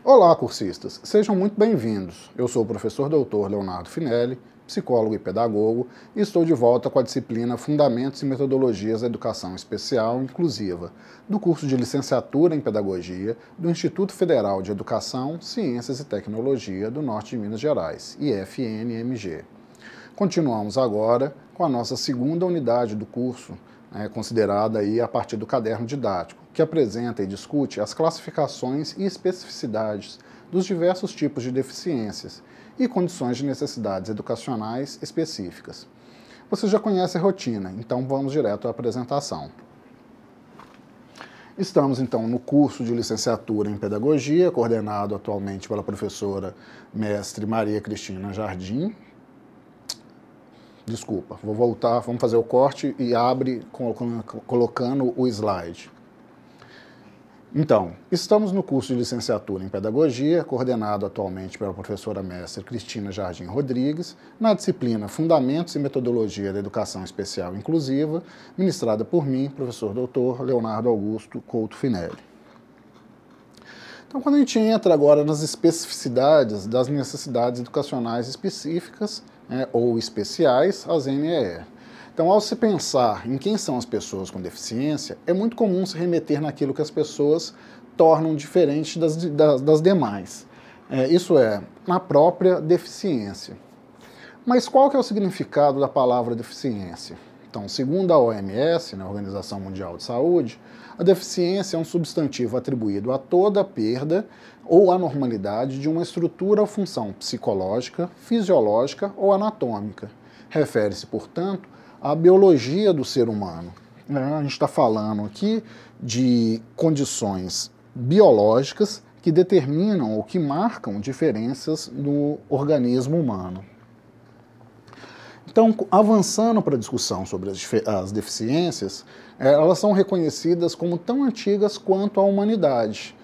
Olá, cursistas! Sejam muito bem-vindos. Eu sou o professor Dr. Leonardo Finelli, psicólogo e pedagogo, e estou de volta com a disciplina Fundamentos e Metodologias da Educação Especial Inclusiva, do curso de Licenciatura em Pedagogia do Instituto Federal de Educação, Ciências e Tecnologia do Norte de Minas Gerais, IFNMG. Continuamos agora com a nossa segunda unidade do curso, considerada aí a partir do caderno didático, que apresenta e discute as classificações e especificidades dos diversos tipos de deficiências e condições de necessidades educacionais específicas. Você já conhece a rotina, então vamos direto à apresentação. Estamos, então, no curso de Licenciatura em Pedagogia, coordenado atualmente pela professora mestre Maria Cristina Jardim. Desculpa, vou voltar, vamos fazer o corte e abre colocando o slide. Então, estamos no curso de Licenciatura em Pedagogia, coordenado atualmente pela professora mestre Cristina Jardim Rodrigues, na disciplina Fundamentos e Metodologia da Educação Especial Inclusiva, ministrada por mim, professor Dr. Leonardo Augusto Couto Finelli. Então, quando a gente entra agora nas especificidades das necessidades educacionais específicas, ou especiais, as NEE. Então, ao se pensar em quem são as pessoas com deficiência, é muito comum se remeter naquilo que as pessoas tornam diferente das demais. Isso é, na própria deficiência. Mas qual que é o significado da palavra deficiência? Então, segundo a OMS, a Organização Mundial de Saúde, a deficiência é um substantivo atribuído a toda perda ou anormalidade de uma estrutura ou função psicológica, fisiológica ou anatômica. Refere-se, portanto, à biologia do ser humano. A gente está falando aqui de condições biológicas que determinam ou que marcam diferenças no organismo humano. Então, avançando para a discussão sobre as deficiências, elas são reconhecidas como tão antigas quanto a humanidade,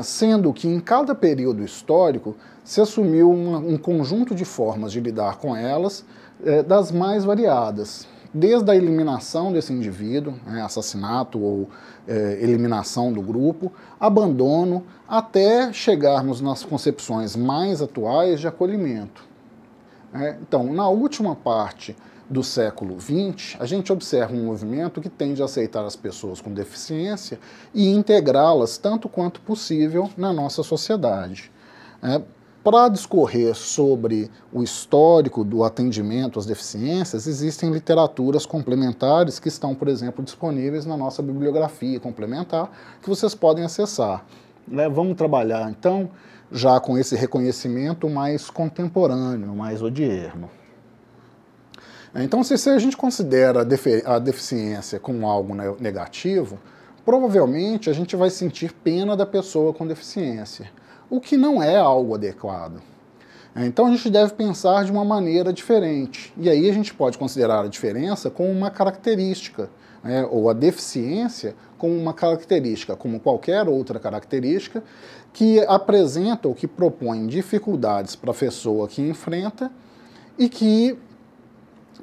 sendo que em cada período histórico se assumiu um conjunto de formas de lidar com elas, das mais variadas, desde a eliminação desse indivíduo, assassinato ou eliminação do grupo, abandono, até chegarmos nas concepções mais atuais de acolhimento. Então, na última parte do século XX, a gente observa um movimento que tende a aceitar as pessoas com deficiência e integrá-las tanto quanto possível na nossa sociedade. Para discorrer sobre o histórico do atendimento às deficiências, existem literaturas complementares que estão, por exemplo, disponíveis na nossa bibliografia complementar, que vocês podem acessar. Vamos trabalhar, então, já com esse reconhecimento mais contemporâneo, mais odierno. Então, se a gente considera a deficiência como algo negativo, provavelmente a gente vai sentir pena da pessoa com deficiência, o que não é algo adequado. Então, a gente deve pensar de uma maneira diferente, e aí a gente pode considerar a diferença como uma característica, ou a deficiência como uma característica, como qualquer outra característica, que apresenta ou que propõe dificuldades para a pessoa que enfrenta e que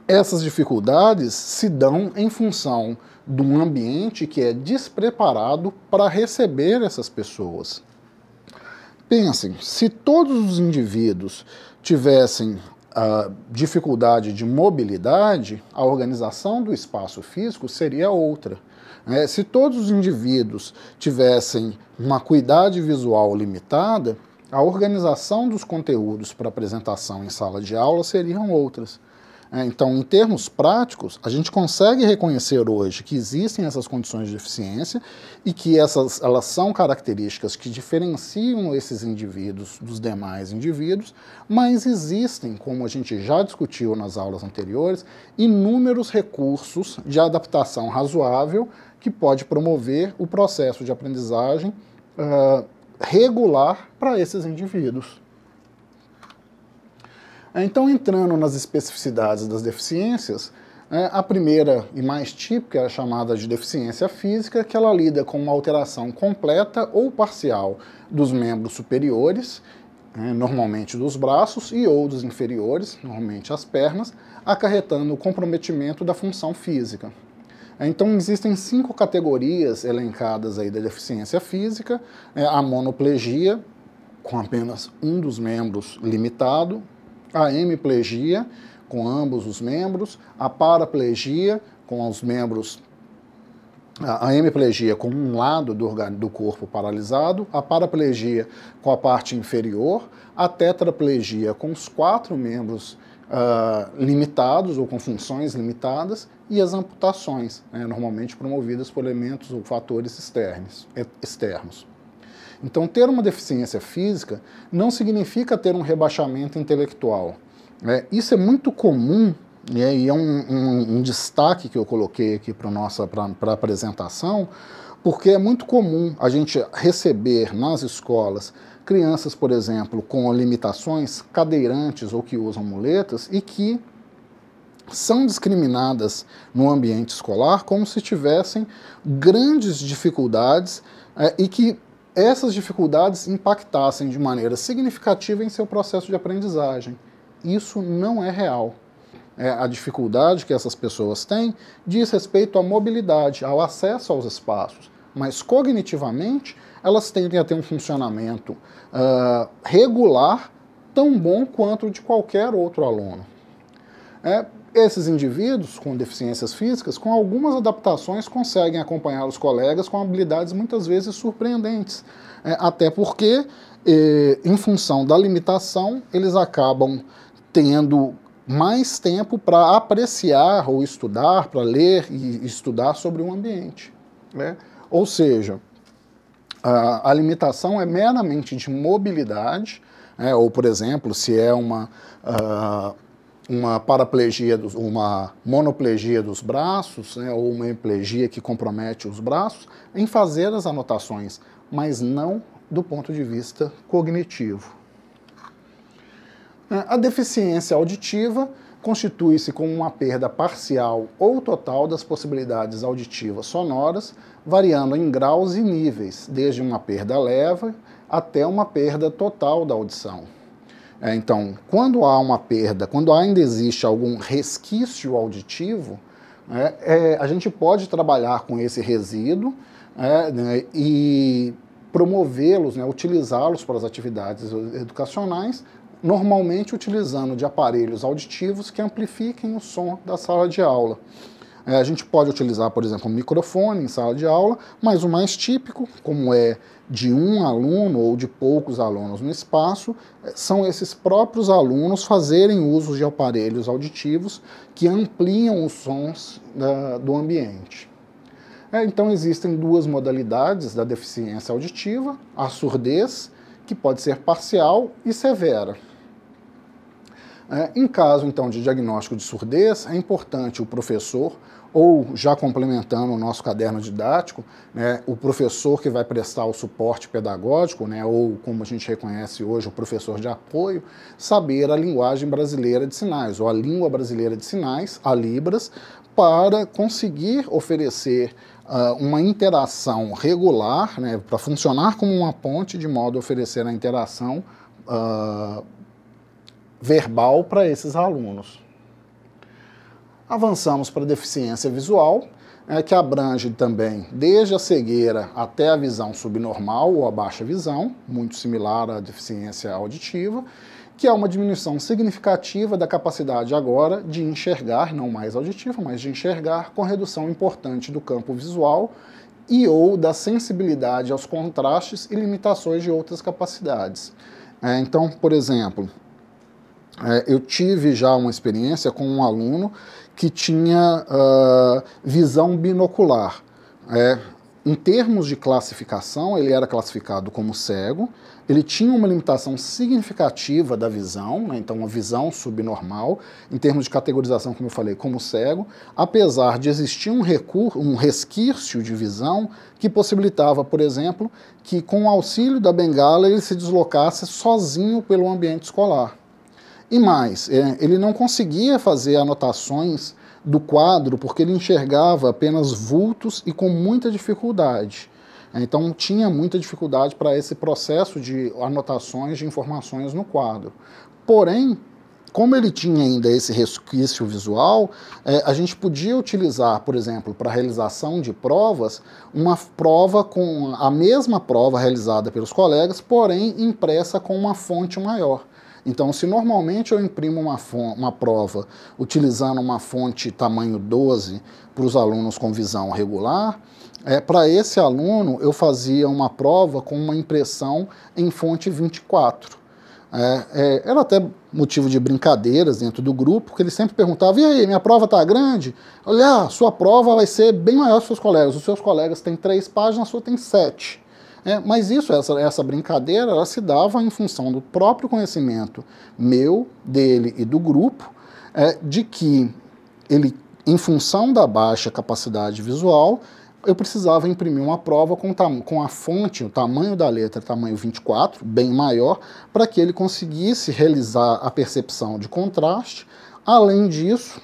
essas dificuldades se dão em função de um ambiente que é despreparado para receber essas pessoas. Pensem, se todos os indivíduos tivessem dificuldade de mobilidade, a organização do espaço físico seria outra. Se todos os indivíduos tivessem uma acuidade visual limitada, a organização dos conteúdos para apresentação em sala de aula seriam outras. Então, em termos práticos, a gente consegue reconhecer hoje que existem essas condições de deficiência e que elas são características que diferenciam esses indivíduos dos demais indivíduos, mas existem, como a gente já discutiu nas aulas anteriores, inúmeros recursos de adaptação razoável que pode promover o processo de aprendizagem regular para esses indivíduos. Então, entrando nas especificidades das deficiências, a primeira e mais típica é a chamada de deficiência física, que ela lida com uma alteração completa ou parcial dos membros superiores, normalmente dos braços, e ou dos inferiores, normalmente as pernas, acarretando o comprometimento da função física. Então, existem 5 categorias elencadas aí da deficiência física: a monoplegia, com apenas um dos membros limitado, a hemiplegia, com ambos os membros, a paraplegia, com os membros, a hemiplegia com um lado do corpo paralisado, a paraplegia com a parte inferior, a tetraplegia com os 4 membros limitados ou com funções limitadas, e as amputações, né, normalmente promovidas por elementos ou fatores externos. Então, ter uma deficiência física não significa ter um rebaixamento intelectual. Isso é muito comum, né, e é um destaque que eu coloquei aqui para a apresentação, porque é muito comum a gente receber nas escolas crianças, por exemplo, com limitações, cadeirantes ou que usam muletas, e que são discriminadas no ambiente escolar como se tivessem grandes dificuldades e que essas dificuldades impactassem de maneira significativa em seu processo de aprendizagem. Isso não é real. A dificuldade que essas pessoas têm diz respeito à mobilidade, ao acesso aos espaços, mas cognitivamente elas tendem a ter um funcionamento regular, tão bom quanto o de qualquer outro aluno. Esses indivíduos com deficiências físicas, com algumas adaptações, conseguem acompanhar os colegas com habilidades muitas vezes surpreendentes, até porque, em função da limitação, eles acabam tendo mais tempo para apreciar ou estudar, para ler e estudar sobre o ambiente, né? Ou seja, a limitação é meramente de mobilidade, ou, por exemplo, se é uma paraplegia, uma monoplegia dos braços, né, ou uma hemiplegia que compromete os braços, em fazer as anotações, mas não do ponto de vista cognitivo. A deficiência auditiva constitui-se como uma perda parcial ou total das possibilidades auditivas sonoras, variando em graus e níveis, desde uma perda leve até uma perda total da audição. Então, quando há uma perda, quando ainda existe algum resquício auditivo, a gente pode trabalhar com esse resíduo e promovê-los, utilizá-los para as atividades educacionais, normalmente utilizando de aparelhos auditivos que amplifiquem o som da sala de aula. A gente pode utilizar, por exemplo, um microfone em sala de aula, mas o mais típico, como é de um aluno ou de poucos alunos no espaço, são esses próprios alunos fazerem uso de aparelhos auditivos que ampliam os sons do ambiente. Então existem 2 modalidades da deficiência auditiva: a surdez, que pode ser parcial, e severa. Em caso, então, de diagnóstico de surdez, é importante o professor, ou já complementando o nosso caderno didático, o professor que vai prestar o suporte pedagógico, ou como a gente reconhece hoje, o professor de apoio, saber a linguagem brasileira de sinais, ou a língua brasileira de sinais, a Libras, para conseguir oferecer uma interação regular, para funcionar como uma ponte, de modo a oferecer a interação verbal para esses alunos. Avançamos para a deficiência visual, que abrange também desde a cegueira até a visão subnormal ou a baixa visão, muito similar à deficiência auditiva, que é uma diminuição significativa da capacidade agora de enxergar, não mais auditiva, mas de enxergar, com redução importante do campo visual e ou da sensibilidade aos contrastes e limitações de outras capacidades. Então, por exemplo, eu tive já uma experiência com um aluno que tinha visão binocular. Em termos de classificação, ele era classificado como cego, ele tinha uma limitação significativa da visão, então uma visão subnormal, em termos de categorização, como eu falei, como cego, apesar de existir um resquício de visão que possibilitava, por exemplo, que com o auxílio da bengala ele se deslocasse sozinho pelo ambiente escolar. E mais, ele não conseguia fazer anotações do quadro porque ele enxergava apenas vultos e com muita dificuldade. Então tinha muita dificuldade para esse processo de anotações de informações no quadro. Porém, como ele tinha ainda esse resquício visual, a gente podia utilizar, por exemplo, para a realização de provas, uma prova com a mesma prova realizada pelos colegas, porém impressa com uma fonte maior. Então, se normalmente eu imprimo uma prova utilizando uma fonte tamanho 12 para os alunos com visão regular, para esse aluno eu fazia uma prova com uma impressão em fonte 24. Era até motivo de brincadeiras dentro do grupo, porque ele sempre perguntava, e aí, minha prova está grande? Olha, sua prova vai ser bem maior que os seus colegas. Os seus colegas têm 3 páginas, a sua tem 7. Mas essa brincadeira, ela se dava em função do próprio conhecimento meu, dele e do grupo, de que ele, em função da baixa capacidade visual, eu precisava imprimir uma prova com a fonte, o tamanho da letra, tamanho 24, bem maior, para que ele conseguisse realizar a percepção de contraste. Além disso,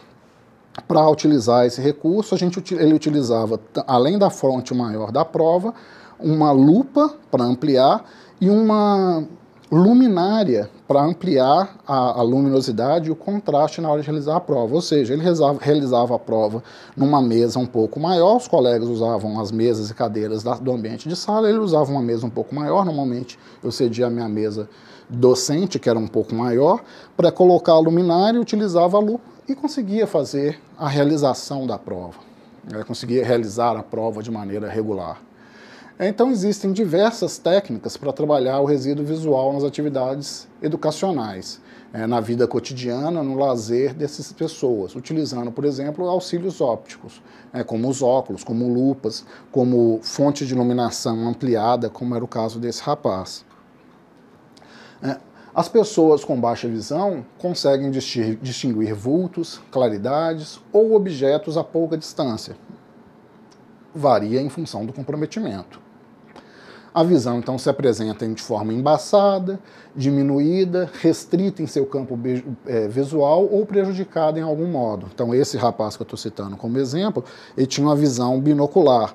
para utilizar esse recurso, ele utilizava, além da fonte maior da prova, uma lupa para ampliar e uma luminária para ampliar a luminosidade e o contraste na hora de realizar a prova. Ou seja, ele realizava a prova numa mesa um pouco maior, os colegas usavam as mesas e cadeiras do ambiente de sala, ele usava uma mesa um pouco maior, normalmente eu cedia a minha mesa docente, que era um pouco maior, para colocar a luminária, utilizava a lupa e conseguia fazer a realização da prova. Conseguia realizar a prova de maneira regular. Então existem diversas técnicas para trabalhar o resíduo visual nas atividades educacionais, na vida cotidiana, no lazer dessas pessoas, utilizando, por exemplo, auxílios ópticos, como os óculos, como lupas, como fonte de iluminação ampliada, como era o caso desse rapaz. As pessoas com baixa visão conseguem distinguir vultos, claridades ou objetos a pouca distância. Varia em função do comprometimento. A visão, então, se apresenta de forma embaçada, diminuída, restrita em seu campo visual ou prejudicada em algum modo. Então, esse rapaz que eu estou citando como exemplo, ele tinha uma visão binocular.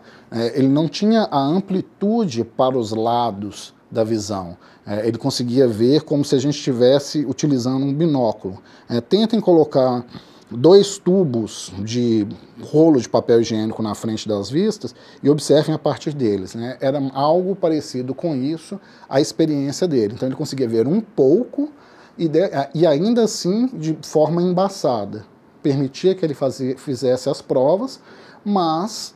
Ele não tinha a amplitude para os lados da visão. Ele conseguia ver como se a gente estivesse utilizando um binóculo. Tentem colocar 2 tubos de rolo de papel higiênico na frente das vistas e observem a partir deles. Era algo parecido com isso a experiência dele. Então ele conseguia ver um pouco e ainda assim de forma embaçada. Permitia que ele fizesse as provas, mas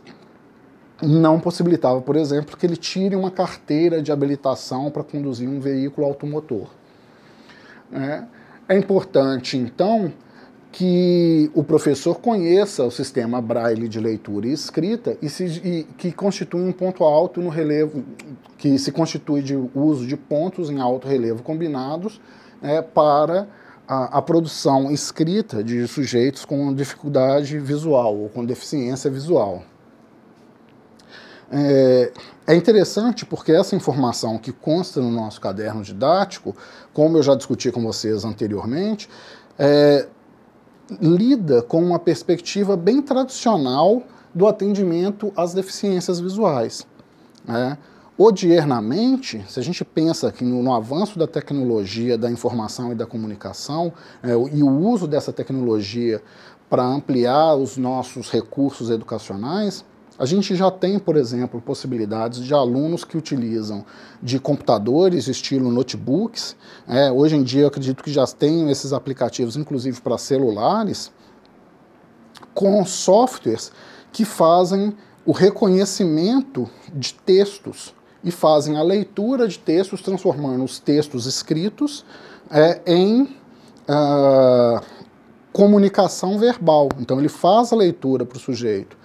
não possibilitava, por exemplo, que ele tire uma carteira de habilitação para conduzir um veículo automotor. É importante, então, que o professor conheça o sistema Braille de leitura e escrita e que constitui um ponto alto no relevo, que se constitui de uso de pontos em alto relevo combinados para a produção escrita de sujeitos com dificuldade visual ou com deficiência visual. É interessante porque essa informação que consta no nosso caderno didático, como eu já discuti com vocês anteriormente, lida com uma perspectiva bem tradicional do atendimento às deficiências visuais. Odiernamente, se a gente pensa que no avanço da tecnologia, da informação e da comunicação, e o uso dessa tecnologia para ampliar os nossos recursos educacionais, a gente já tem, por exemplo, possibilidades de alunos que utilizam de computadores, estilo notebooks. Hoje em dia eu acredito que já tem esses aplicativos, inclusive para celulares, com softwares que fazem o reconhecimento de textos e fazem a leitura de textos, transformando os textos escritos em comunicação verbal. Então ele faz a leitura para o sujeito.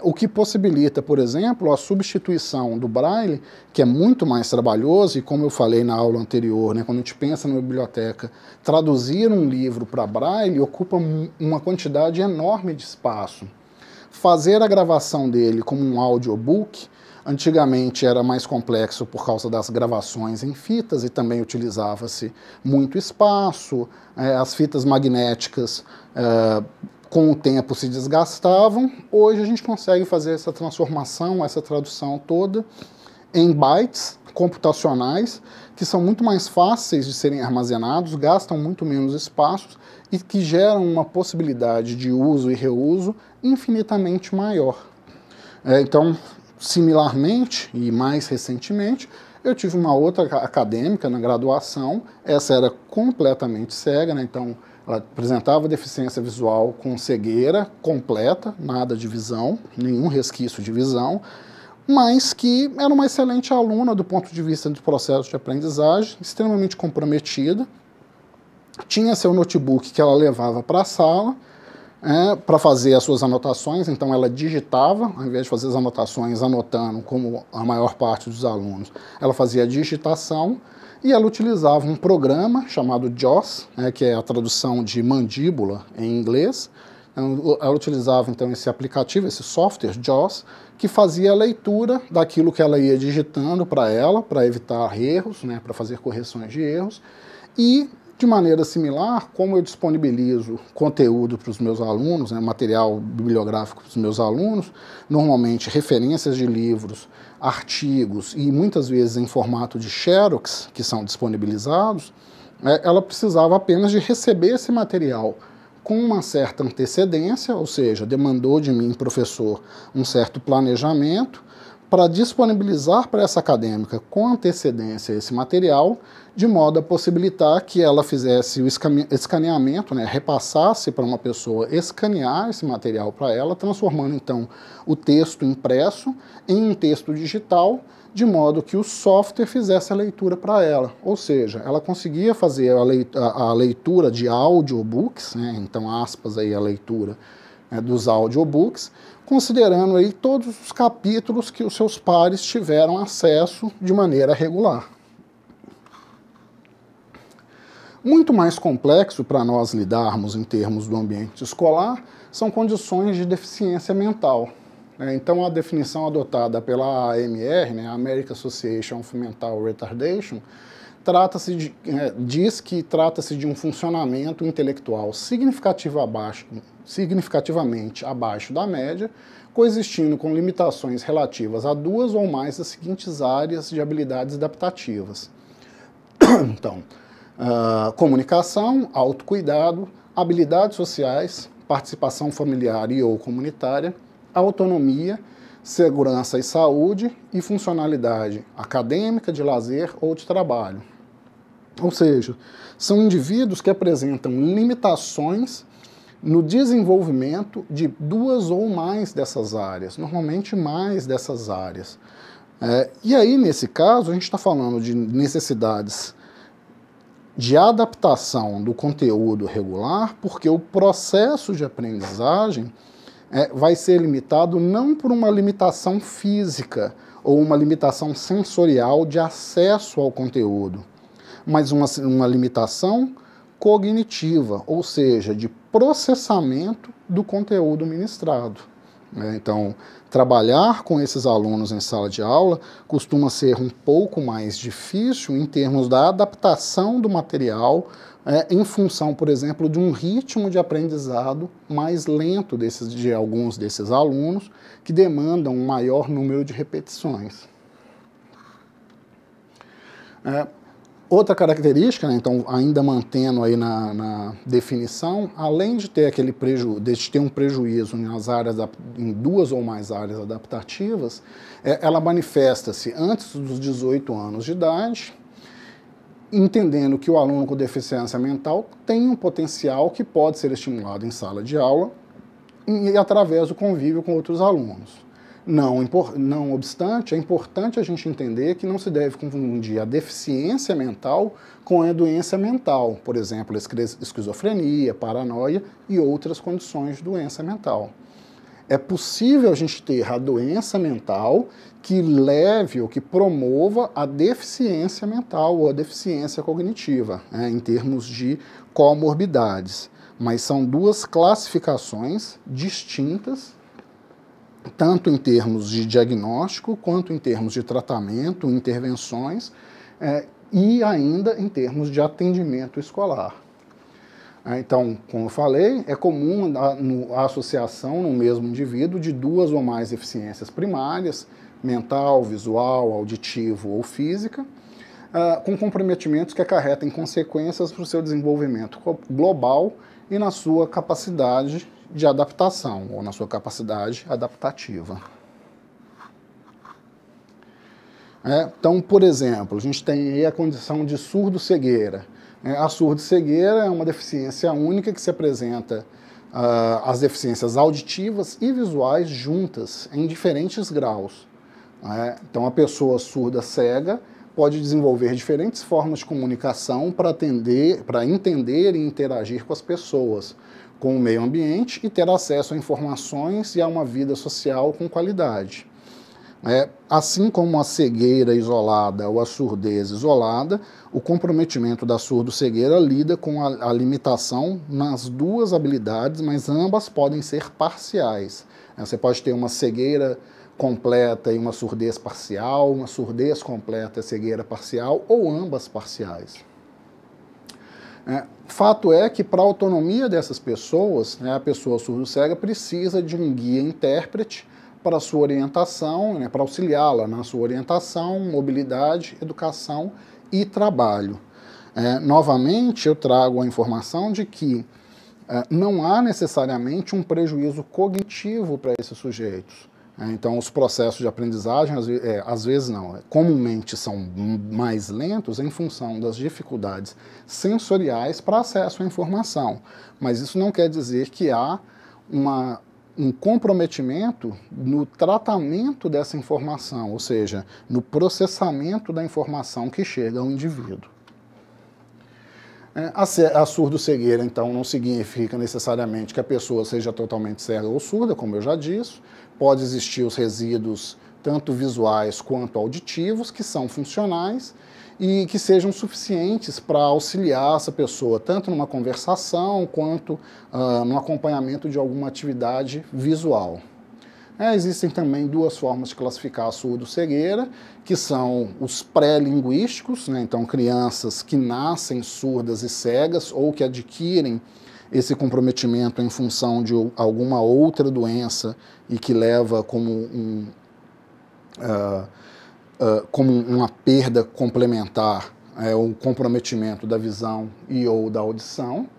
O que possibilita, por exemplo, a substituição do Braille, que é muito mais trabalhoso, e como eu falei na aula anterior, quando a gente pensa numa biblioteca, traduzir um livro para Braille ocupa uma quantidade enorme de espaço. Fazer a gravação dele como um audiobook, antigamente era mais complexo por causa das gravações em fitas e também utilizava-se muito espaço, as fitas magnéticas com o tempo se desgastavam. Hoje a gente consegue fazer essa transformação, essa tradução toda em bytes, computacionais que são muito mais fáceis de serem armazenados, gastam muito menos espaço e que geram uma possibilidade de uso e reuso infinitamente maior. Então, similarmente e mais recentemente, eu tive uma outra acadêmica na graduação, essa era completamente cega, né? Então ela apresentava deficiência visual com cegueira completa, nada de visão, nenhum resquício de visão, mas que era uma excelente aluna do ponto de vista do processo de aprendizagem, extremamente comprometida, tinha seu notebook que ela levava para a sala, para fazer as suas anotações, então ela digitava, ao invés de fazer as anotações anotando, como a maior parte dos alunos, ela fazia a digitação e ela utilizava um programa chamado JAWS, que é a tradução de mandíbula em inglês. Ela utilizava então esse aplicativo, esse software JAWS, que fazia a leitura daquilo que ela ia digitando para ela, para evitar erros, para fazer correções de erros, e de maneira similar, como eu disponibilizo conteúdo para os meus alunos, material bibliográfico para os meus alunos, normalmente referências de livros, artigos e muitas vezes em formato de xerox, que são disponibilizados, ela precisava apenas de receber esse material com uma certa antecedência, ou seja, demandou de mim, professor, um certo planejamento para disponibilizar para essa acadêmica com antecedência esse material, de modo a possibilitar que ela fizesse o escaneamento, repassasse para uma pessoa escanear esse material para ela, transformando então o texto impresso em um texto digital, de modo que o software fizesse a leitura para ela. Ou seja, ela conseguia fazer a leitura de audiobooks, então aspas aí a leitura dos audiobooks, considerando aí todos os capítulos que os seus pares tiveram acesso de maneira regular. Muito mais complexo para nós lidarmos em termos do ambiente escolar são condições de deficiência mental. Então, a definição adotada pela AMR, American Association of Mental Retardation, diz que trata-se de um funcionamento intelectual significativamente abaixo da média, coexistindo com limitações relativas a duas ou mais das seguintes áreas de habilidades adaptativas. Então, comunicação, autocuidado, habilidades sociais, participação familiar e ou comunitária, autonomia, segurança e saúde e funcionalidade acadêmica, de lazer ou de trabalho. Ou seja, são indivíduos que apresentam limitações no desenvolvimento de duas ou mais dessas áreas, normalmente mais dessas áreas. E aí, nesse caso, a gente está falando de necessidades de adaptação do conteúdo regular, porque o processo de aprendizagem vai ser limitado não por uma limitação física ou uma limitação sensorial de acesso ao conteúdo, mas uma limitação cognitiva, ou seja, de processamento do conteúdo ministrado. Então, trabalhar com esses alunos em sala de aula costuma ser um pouco mais difícil em termos da adaptação do material em função, por exemplo, de um ritmo de aprendizado mais lento de alguns desses alunos que demandam um maior número de repetições. Outra característica, então, ainda mantendo aí na definição, além de ter um prejuízo nas áreas, em duas ou mais áreas adaptativas, ela manifesta-se antes dos 18 anos de idade, entendendo que o aluno com deficiência mental tem um potencial que pode ser estimulado em sala de aula e através do convívio com outros alunos. Não obstante, é importante a gente entender que não se deve confundir a deficiência mental com a doença mental, por exemplo, esquizofrenia, paranoia e outras condições de doença mental. É possível a gente ter a doença mental que leve ou que promova a deficiência mental ou a deficiência cognitiva, em termos de comorbidades, mas são duas classificações distintas, tanto em termos de diagnóstico, quanto em termos de tratamento, intervenções, e ainda em termos de atendimento escolar. Então, como eu falei, é comum a associação no mesmo indivíduo de duas ou mais deficiências primárias, mental, visual, auditivo ou física, com comprometimentos que acarretem consequências para o seu desenvolvimento global e na sua capacidade de adaptação, ou na sua capacidade adaptativa. Então, por exemplo, a gente tem aí a condição de surdo-cegueira. A surdo-cegueira é uma deficiência única que se apresenta as deficiências auditivas e visuais juntas, em diferentes graus. Então, a pessoa surda-cega pode desenvolver diferentes formas de comunicação para entender e interagir com as pessoas, com o meio ambiente e ter acesso a informações e a uma vida social com qualidade. Assim como a cegueira isolada ou a surdez isolada, o comprometimento da surdo-cegueira lida com a limitação nas duas habilidades, mas ambas podem ser parciais. Você pode ter uma cegueira completa e uma surdez parcial, uma surdez completa e cegueira parcial, ou ambas parciais. Fato é que para a autonomia dessas pessoas, a pessoa surdo-cega precisa de um guia intérprete para a sua orientação, para auxiliá-la na sua orientação, mobilidade, educação e trabalho. Novamente, eu trago a informação de que não há necessariamente um prejuízo cognitivo para esses sujeitos. Então, os processos de aprendizagem, às vezes não, comumente são mais lentos em função das dificuldades sensoriais para acesso à informação. Mas isso não quer dizer que há um comprometimento no tratamento dessa informação, ou seja, no processamento da informação que chega ao indivíduo. A surdo-cegueira, então, não significa necessariamente que a pessoa seja totalmente cega ou surda, como eu já disse. Pode existir os resíduos, tanto visuais quanto auditivos, que são funcionais e que sejam suficientes para auxiliar essa pessoa, tanto numa conversação quanto no acompanhamento de alguma atividade visual. Existem também duas formas de classificar a surdo-cegueira, que são os pré-linguísticos, então crianças que nascem surdas e cegas ou que adquirem esse comprometimento em função de alguma outra doença e que leva como uma perda complementar o comprometimento da visão e ou da audição,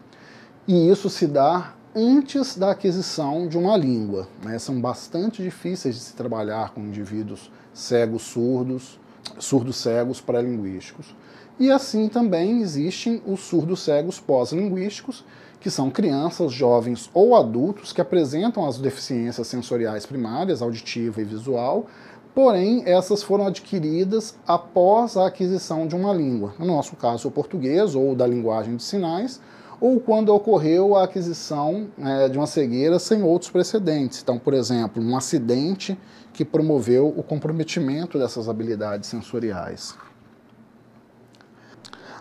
e isso se dá antes da aquisição de uma língua. São bastante difíceis de se trabalhar com indivíduos cegos-surdos, surdos-cegos pré-linguísticos. E assim também existem os surdos-cegos pós-linguísticos, que são crianças, jovens ou adultos que apresentam as deficiências sensoriais primárias, auditiva e visual, porém essas foram adquiridas após a aquisição de uma língua, no nosso caso o português ou da linguagem de sinais, ou quando ocorreu a aquisição de uma cegueira sem outros precedentes. Então, por exemplo, um acidente que promoveu o comprometimento dessas habilidades sensoriais.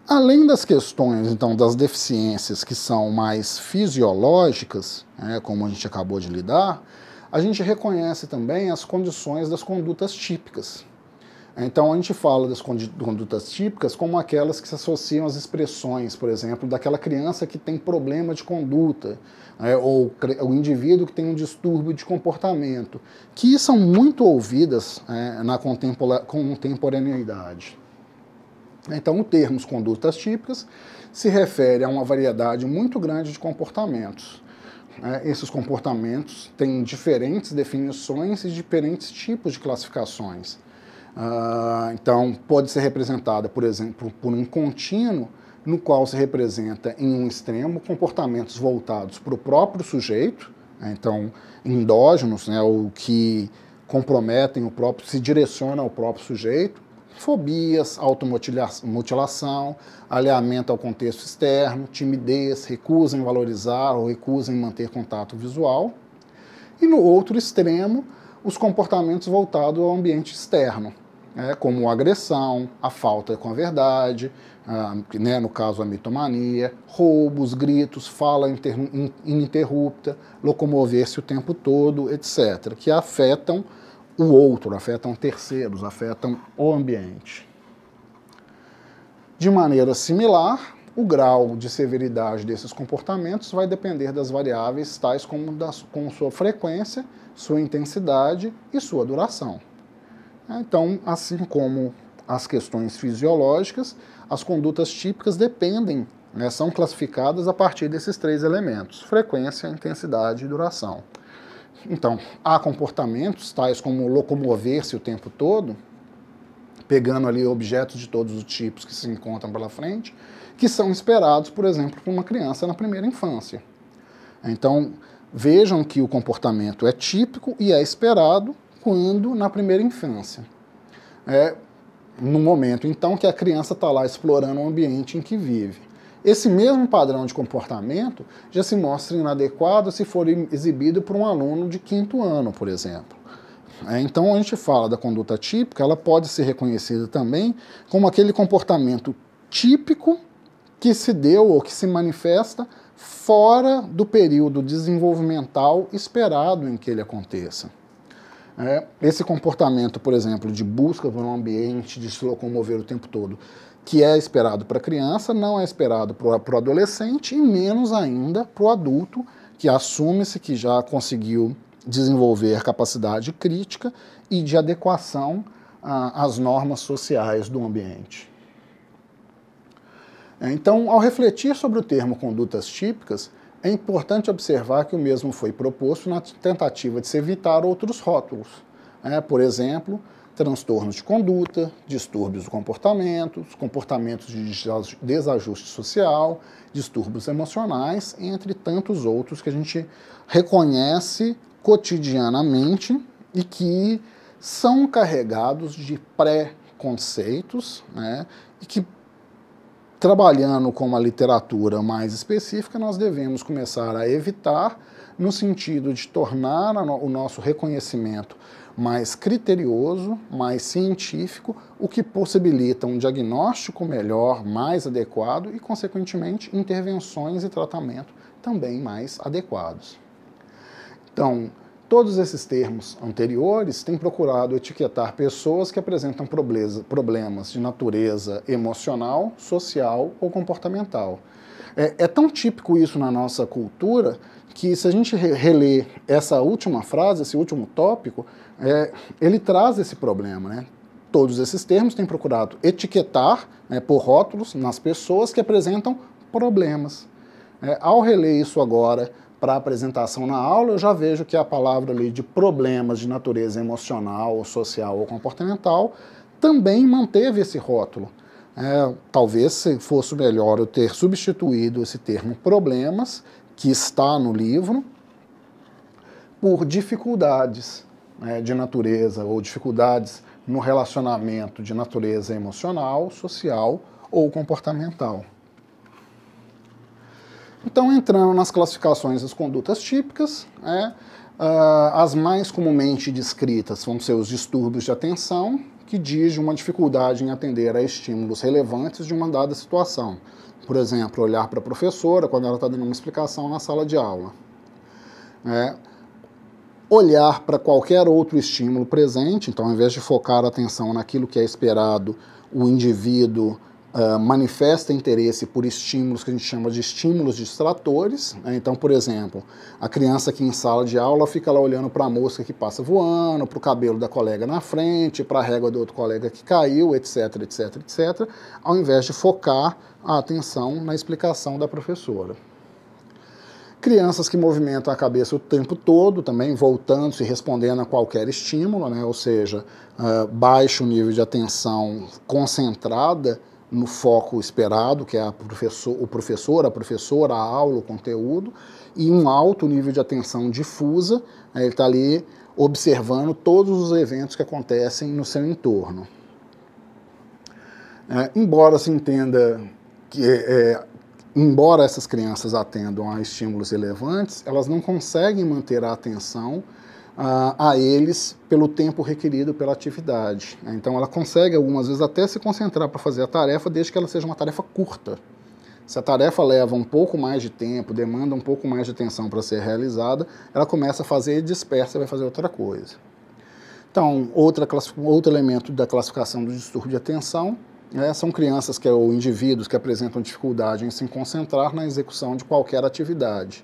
Além das questões, então, das deficiências que são mais fisiológicas, como a gente acabou de lidar, a gente reconhece também as condições das condutas típicas. Então, a gente fala das condutas típicas como aquelas que se associam às expressões, por exemplo, daquela criança que tem problema de conduta, ou o indivíduo que tem um distúrbio de comportamento, que são muito ouvidas na contemporaneidade. Então, o termo condutas típicas se refere a uma variedade muito grande de comportamentos. Esses comportamentos têm diferentes definições e diferentes tipos de classificações. Então, pode ser representada, por exemplo, por um contínuo, no qual se representa, em um extremo, comportamentos voltados para o próprio sujeito, então, endógenos, ou que comprometem o próprio, se direcionam ao próprio sujeito, fobias, automutilação, alinhamento ao contexto externo, timidez, recusa em valorizar ou recusa em manter contato visual. E no outro extremo, os comportamentos voltados ao ambiente externo, como a agressão, a falta com a verdade, no caso a mitomania, roubos, gritos, fala ininterrupta, locomover-se o tempo todo, etc., que afetam o outro, afetam terceiros, afetam o ambiente. De maneira similar, o grau de severidade desses comportamentos vai depender das variáveis tais como sua frequência, sua intensidade e sua duração. Então, assim como as questões fisiológicas, as condutas típicas dependem, né, são classificadas a partir desses 3 elementos: frequência, intensidade e duração. Então, há comportamentos tais como locomover-se o tempo todo, pegando ali objetos de todos os tipos que se encontram pela frente, que são esperados, por exemplo, por uma criança na primeira infância. Então, vejam que o comportamento é típico e é esperado quando na primeira infância. No momento, então, que a criança está lá explorando o ambiente em que vive. Esse mesmo padrão de comportamento já se mostra inadequado se for exibido por um aluno de 5º ano, por exemplo. Então, a gente fala da conduta típica, ela pode ser reconhecida também como aquele comportamento típico que se deu ou que se manifesta fora do período desenvolvimental esperado em que ele aconteça. Esse comportamento, por exemplo, de busca por um ambiente, de se locomover o tempo todo, que é esperado para a criança, não é esperado para o adolescente e menos ainda para o adulto, que assume-se que já conseguiu desenvolver capacidade crítica e de adequação às normas sociais do ambiente. Então, ao refletir sobre o termo condutas típicas, é importante observar que o mesmo foi proposto na tentativa de se evitar outros rótulos. Por exemplo, transtornos de conduta, distúrbios do comportamento, comportamentos de desajuste social, distúrbios emocionais, entre tantos outros que a gente reconhece cotidianamente e que são carregados de pré-conceitos, e que, trabalhando com uma literatura mais específica, nós devemos começar a evitar, no sentido de tornar o nosso reconhecimento mais criterioso, mais científico, o que possibilita um diagnóstico melhor, mais adequado e, consequentemente, intervenções e tratamento também mais adequados. Então, todos esses termos anteriores têm procurado etiquetar pessoas que apresentam problemas de natureza emocional, social ou comportamental. É tão típico isso na nossa cultura que, se a gente reler essa última frase, esse último tópico, ele traz esse problema. Todos esses termos têm procurado etiquetar, por rótulos, nas pessoas que apresentam problemas. Ao reler isso agora para a apresentação na aula, eu já vejo que a palavra ali de problemas de natureza emocional, social ou comportamental também manteve esse rótulo. Talvez fosse melhor eu ter substituído esse termo problemas, que está no livro, por dificuldades de natureza ou dificuldades no relacionamento de natureza emocional, social ou comportamental. Então, entrando nas classificações das condutas típicas, as mais comumente descritas vão ser os distúrbios de atenção, que diz uma dificuldade em atender a estímulos relevantes de uma dada situação. Por exemplo, olhar para a professora quando ela está dando uma explicação na sala de aula. Olhar para qualquer outro estímulo presente, então, ao invés de focar a atenção naquilo que é esperado, o indivíduo manifesta interesse por estímulos que a gente chama de estímulos distratores. Então, por exemplo, a criança aqui em sala de aula fica lá olhando para a mosca que passa voando, para o cabelo da colega na frente, para a régua do outro colega que caiu, etc, etc, etc, ao invés de focar a atenção na explicação da professora. Crianças que movimentam a cabeça o tempo todo, também voltando-se e respondendo a qualquer estímulo, ou seja, baixo nível de atenção concentrada no foco esperado, que é o professor, a professora, a aula, o conteúdo, e um alto nível de atenção difusa, ele está ali observando todos os eventos que acontecem no seu entorno. Embora se entenda que, embora essas crianças atendam a estímulos relevantes, elas não conseguem manter a atenção a eles pelo tempo requerido pela atividade. Então ela consegue algumas vezes até se concentrar para fazer a tarefa, desde que ela seja uma tarefa curta. Se a tarefa leva um pouco mais de tempo, demanda um pouco mais de atenção para ser realizada, ela começa a fazer e dispersa e vai fazer outra coisa. Então, outro elemento da classificação do distúrbio de atenção são crianças ou indivíduos que apresentam dificuldade em se concentrar na execução de qualquer atividade.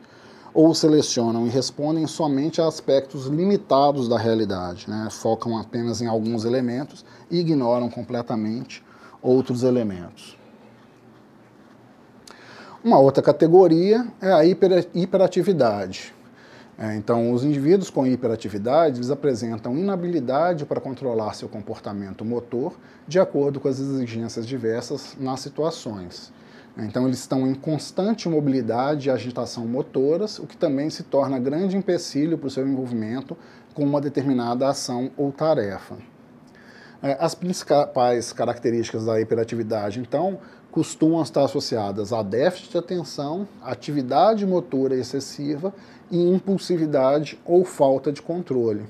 ou selecionam e respondem somente a aspectos limitados da realidade, né? Focam apenas em alguns elementos e ignoram completamente outros elementos. Uma outra categoria é a hiperatividade. Então, os indivíduos com hiperatividade, eles apresentam inabilidade para controlar seu comportamento motor de acordo com as exigências diversas nas situações. Então, eles estão em constante mobilidade e agitação motoras, o que também se torna grande empecilho para o seu envolvimento com uma determinada ação ou tarefa. As principais características da hiperatividade, então, costumam estar associadas a déficit de atenção, atividade motora excessiva e impulsividade ou falta de controle.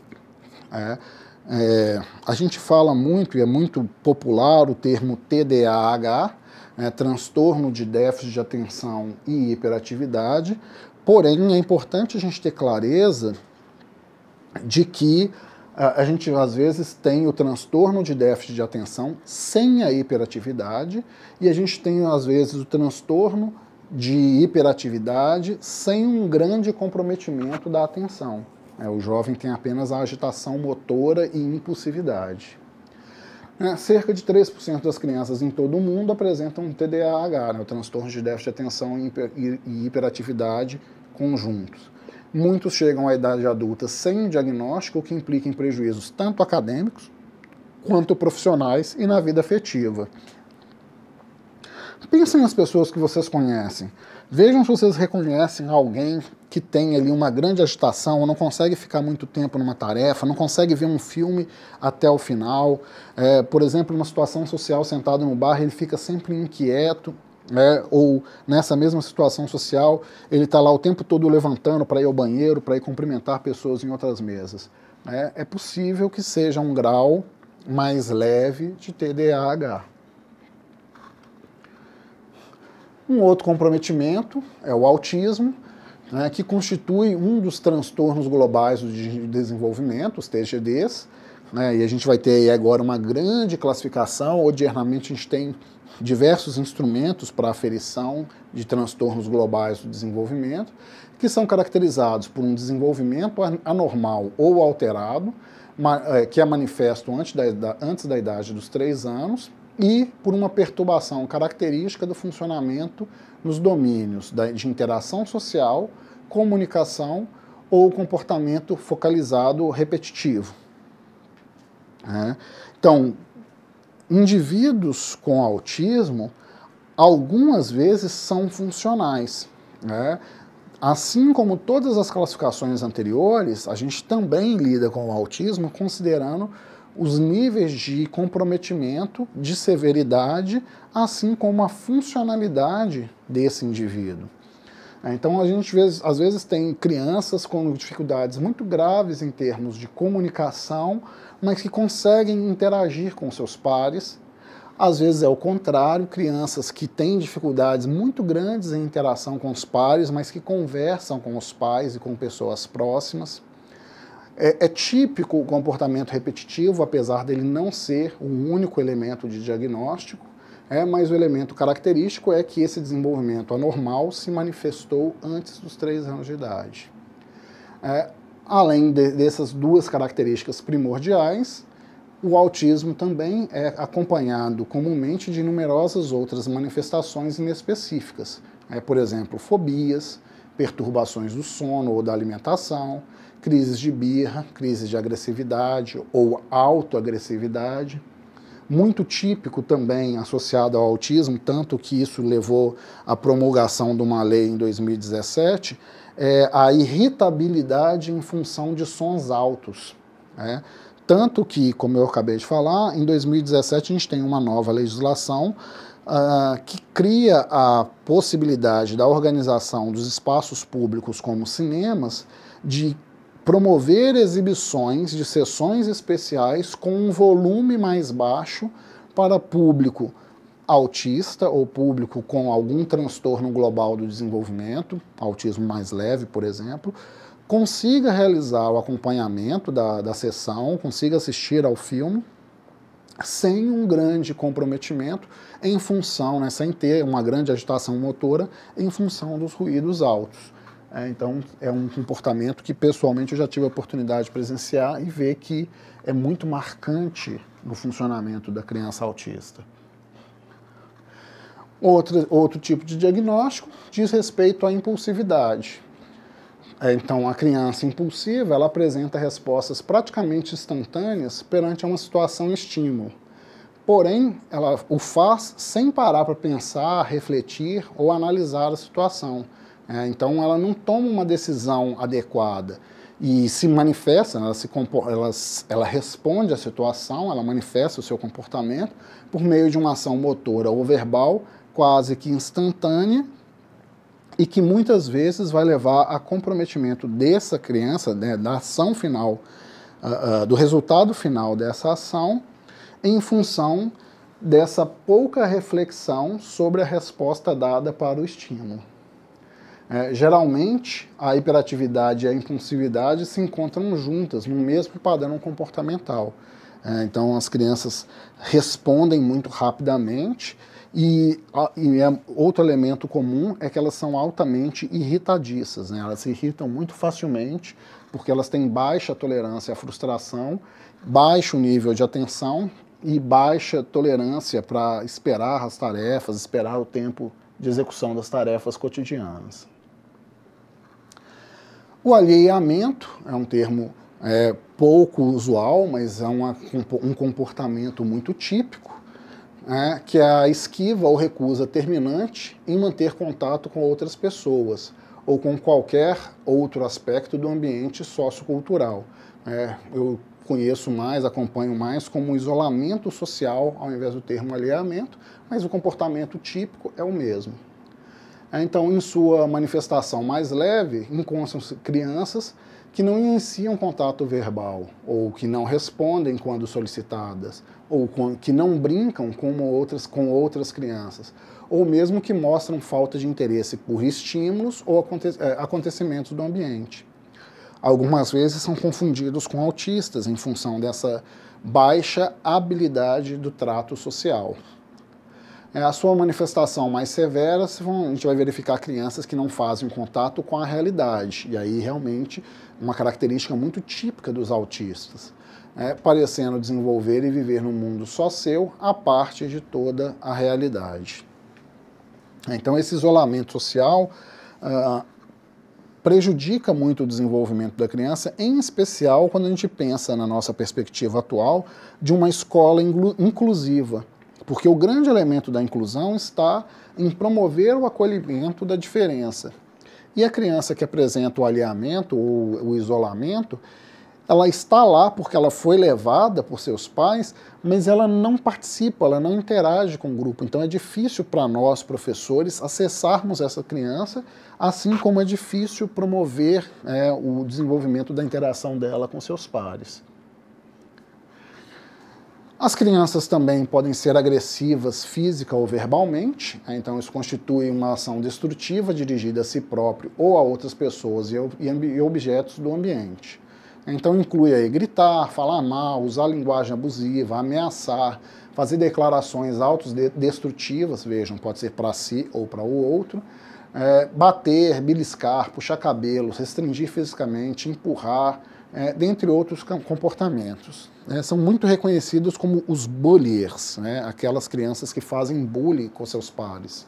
A gente fala muito, e é muito popular, o termo TDAH, transtorno de déficit de atenção e hiperatividade, porém é importante a gente ter clareza de que a gente às vezes tem o transtorno de déficit de atenção sem a hiperatividade e a gente tem às vezes o transtorno de hiperatividade sem um grande comprometimento da atenção. O jovem tem apenas a agitação motora e impulsividade. Cerca de 3% das crianças em todo o mundo apresentam TDAH, o transtorno de déficit de atenção e hiperatividade conjuntos. Muitos chegam à idade adulta sem diagnóstico, o que implica em prejuízos tanto acadêmicos quanto profissionais e na vida afetiva. Pensem nas pessoas que vocês conhecem. Vejam se vocês reconhecem alguém que tem ali uma grande agitação, não consegue ficar muito tempo numa tarefa, não consegue ver um filme até o final. Por exemplo, numa situação social, sentado no bar, ele fica sempre inquieto. Ou nessa mesma situação social, ele está lá o tempo todo levantando para ir ao banheiro, para ir cumprimentar pessoas em outras mesas. É possível que seja um grau mais leve de TDAH. Um outro comprometimento é o autismo, que constitui um dos transtornos globais do desenvolvimento, os TGDs, e a gente vai ter aí agora uma grande classificação. Odiernamente a gente tem diversos instrumentos para aferição de transtornos globais do desenvolvimento, que são caracterizados por um desenvolvimento anormal ou alterado, que é manifesto antes da idade dos 3 anos, e por uma perturbação característica do funcionamento nos domínios de interação social, comunicação ou comportamento focalizado repetitivo. Então, indivíduos com autismo, algumas vezes são funcionais. Assim como todas as classificações anteriores, a gente também lida com o autismo considerando os níveis de comprometimento, de severidade, assim como a funcionalidade desse indivíduo. Então a gente às vezes tem crianças com dificuldades muito graves em termos de comunicação, mas que conseguem interagir com seus pares. Às vezes é o contrário, crianças que têm dificuldades muito grandes em interação com os pares, mas que conversam com os pais e com pessoas próximas. É típico o comportamento repetitivo, apesar dele não ser o único elemento de diagnóstico, mas o elemento característico é que esse desenvolvimento anormal se manifestou antes dos 3 anos de idade. Além dessas duas características primordiais, o autismo também é acompanhado comumente de numerosas outras manifestações inespecíficas. Por exemplo, fobias, perturbações do sono ou da alimentação, crises de birra, crises de agressividade ou autoagressividade. Muito típico também associado ao autismo, tanto que isso levou à promulgação de uma lei em 2017, é a irritabilidade em função de sons altos. Tanto que, como eu acabei de falar, em 2017 a gente tem uma nova legislação que cria a possibilidade da organização dos espaços públicos como cinemas de promover exibições de sessões especiais com um volume mais baixo para público autista ou público com algum transtorno global do desenvolvimento, autismo mais leve, por exemplo, consiga realizar o acompanhamento da sessão, consiga assistir ao filme sem um grande comprometimento sem ter uma grande agitação motora em função dos ruídos altos. Então, é um comportamento que, pessoalmente, eu já tive a oportunidade de presenciar e ver que é muito marcante no funcionamento da criança autista. Outro tipo de diagnóstico diz respeito à impulsividade. Então, a criança impulsiva, ela apresenta respostas praticamente instantâneas perante uma situação estímulo. Porém, ela o faz sem parar para pensar, refletir ou analisar a situação. Então, ela não toma uma decisão adequada e se manifesta, ela responde à situação, ela manifesta o seu comportamento por meio de uma ação motora ou verbal quase que instantânea e que muitas vezes vai levar a comprometimento dessa criança, né, da ação final, do resultado final dessa ação, em função dessa pouca reflexão sobre a resposta dada para o estímulo. Geralmente, a hiperatividade e a impulsividade se encontram juntas no mesmo padrão comportamental. Então, as crianças respondem muito rapidamente e outro elemento comum é que elas são altamente irritadiças, né? Elas se irritam muito facilmente porque elas têm baixa tolerância à frustração, baixo nível de atenção e baixa tolerância para esperar as tarefas, esperar o tempo de execução das tarefas cotidianas. O alheiamento é um termo pouco usual, mas é um comportamento muito típico, que é a esquiva ou recusa terminante em manter contato com outras pessoas ou com qualquer outro aspecto do ambiente sociocultural. Eu conheço mais, acompanho mais como isolamento social ao invés do termo alheiamento, mas o comportamento típico é o mesmo. Então, em sua manifestação mais leve, encontram-se crianças que não iniciam contato verbal, ou que não respondem quando solicitadas, ou que não brincam com outras crianças, ou mesmo que mostram falta de interesse por estímulos ou acontecimentos do ambiente. Algumas vezes são confundidos com autistas em função dessa baixa habilidade do trato social. A sua manifestação mais severa, a gente vai verificar crianças que não fazem contato com a realidade, e aí realmente uma característica muito típica dos autistas, parecendo desenvolver e viver num mundo só seu, à parte de toda a realidade. Então esse isolamento social prejudica muito o desenvolvimento da criança, em especial quando a gente pensa na nossa perspectiva atual de uma escola inclusiva. Porque o grande elemento da inclusão está em promover o acolhimento da diferença. E a criança que apresenta o alheamento ou o isolamento, ela está lá porque ela foi levada por seus pais, mas ela não participa, ela não interage com o grupo. Então é difícil para nós, professores, acessarmos essa criança, assim como é difícil promover o desenvolvimento da interação dela com seus pares. As crianças também podem ser agressivas física ou verbalmente, então isso constitui uma ação destrutiva dirigida a si próprio ou a outras pessoas e objetos do ambiente. Então inclui aí gritar, falar mal, usar linguagem abusiva, ameaçar, fazer declarações autodestrutivas, vejam, pode ser para si ou para o outro, bater, beliscar, puxar cabelos, restringir fisicamente, empurrar, dentre outros comportamentos. São muito reconhecidos como os bullies, aquelas crianças que fazem bullying com seus pares.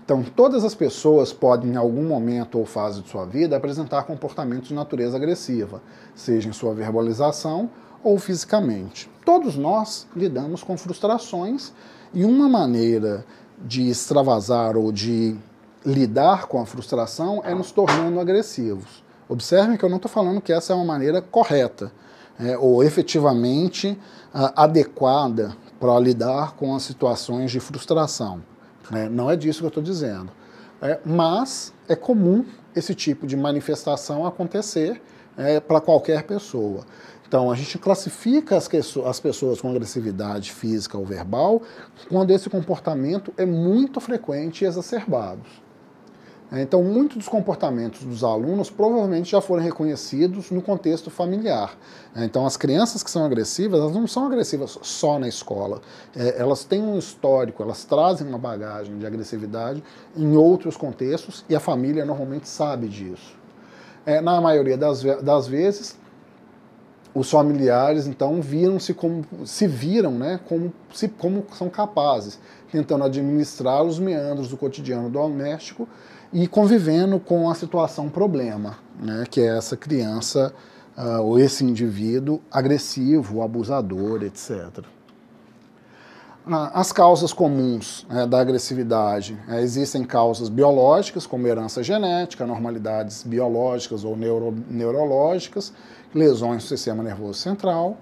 Então, todas as pessoas podem, em algum momento ou fase de sua vida, apresentar comportamentos de natureza agressiva, seja em sua verbalização ou fisicamente. Todos nós lidamos com frustrações e uma maneira de extravasar ou de lidar com a frustração é nos tornando agressivos. Observem que eu não estou falando que essa é uma maneira correta ou efetivamente adequada para lidar com as situações de frustração. Não é disso que eu estou dizendo. Mas é comum esse tipo de manifestação acontecer para qualquer pessoa. Então, a gente classifica as pessoas com agressividade física ou verbal quando esse comportamento é muito frequente e exacerbado. Então, muitos dos comportamentos dos alunos provavelmente já foram reconhecidos no contexto familiar. Então, as crianças que são agressivas, elas não são agressivas só na escola. Elas têm um histórico, elas trazem uma bagagem de agressividade em outros contextos e a família normalmente sabe disso. Na maioria das vezes, os familiares, então, se viram, né, como são capazes, tentando administrar os meandros do cotidiano doméstico e convivendo com a situação problema, né, que é essa criança ou esse indivíduo agressivo, abusador, etc. As causas comuns da agressividade, existem causas biológicas, como herança genética, anormalidades biológicas ou neurológicas, lesões do sistema nervoso central.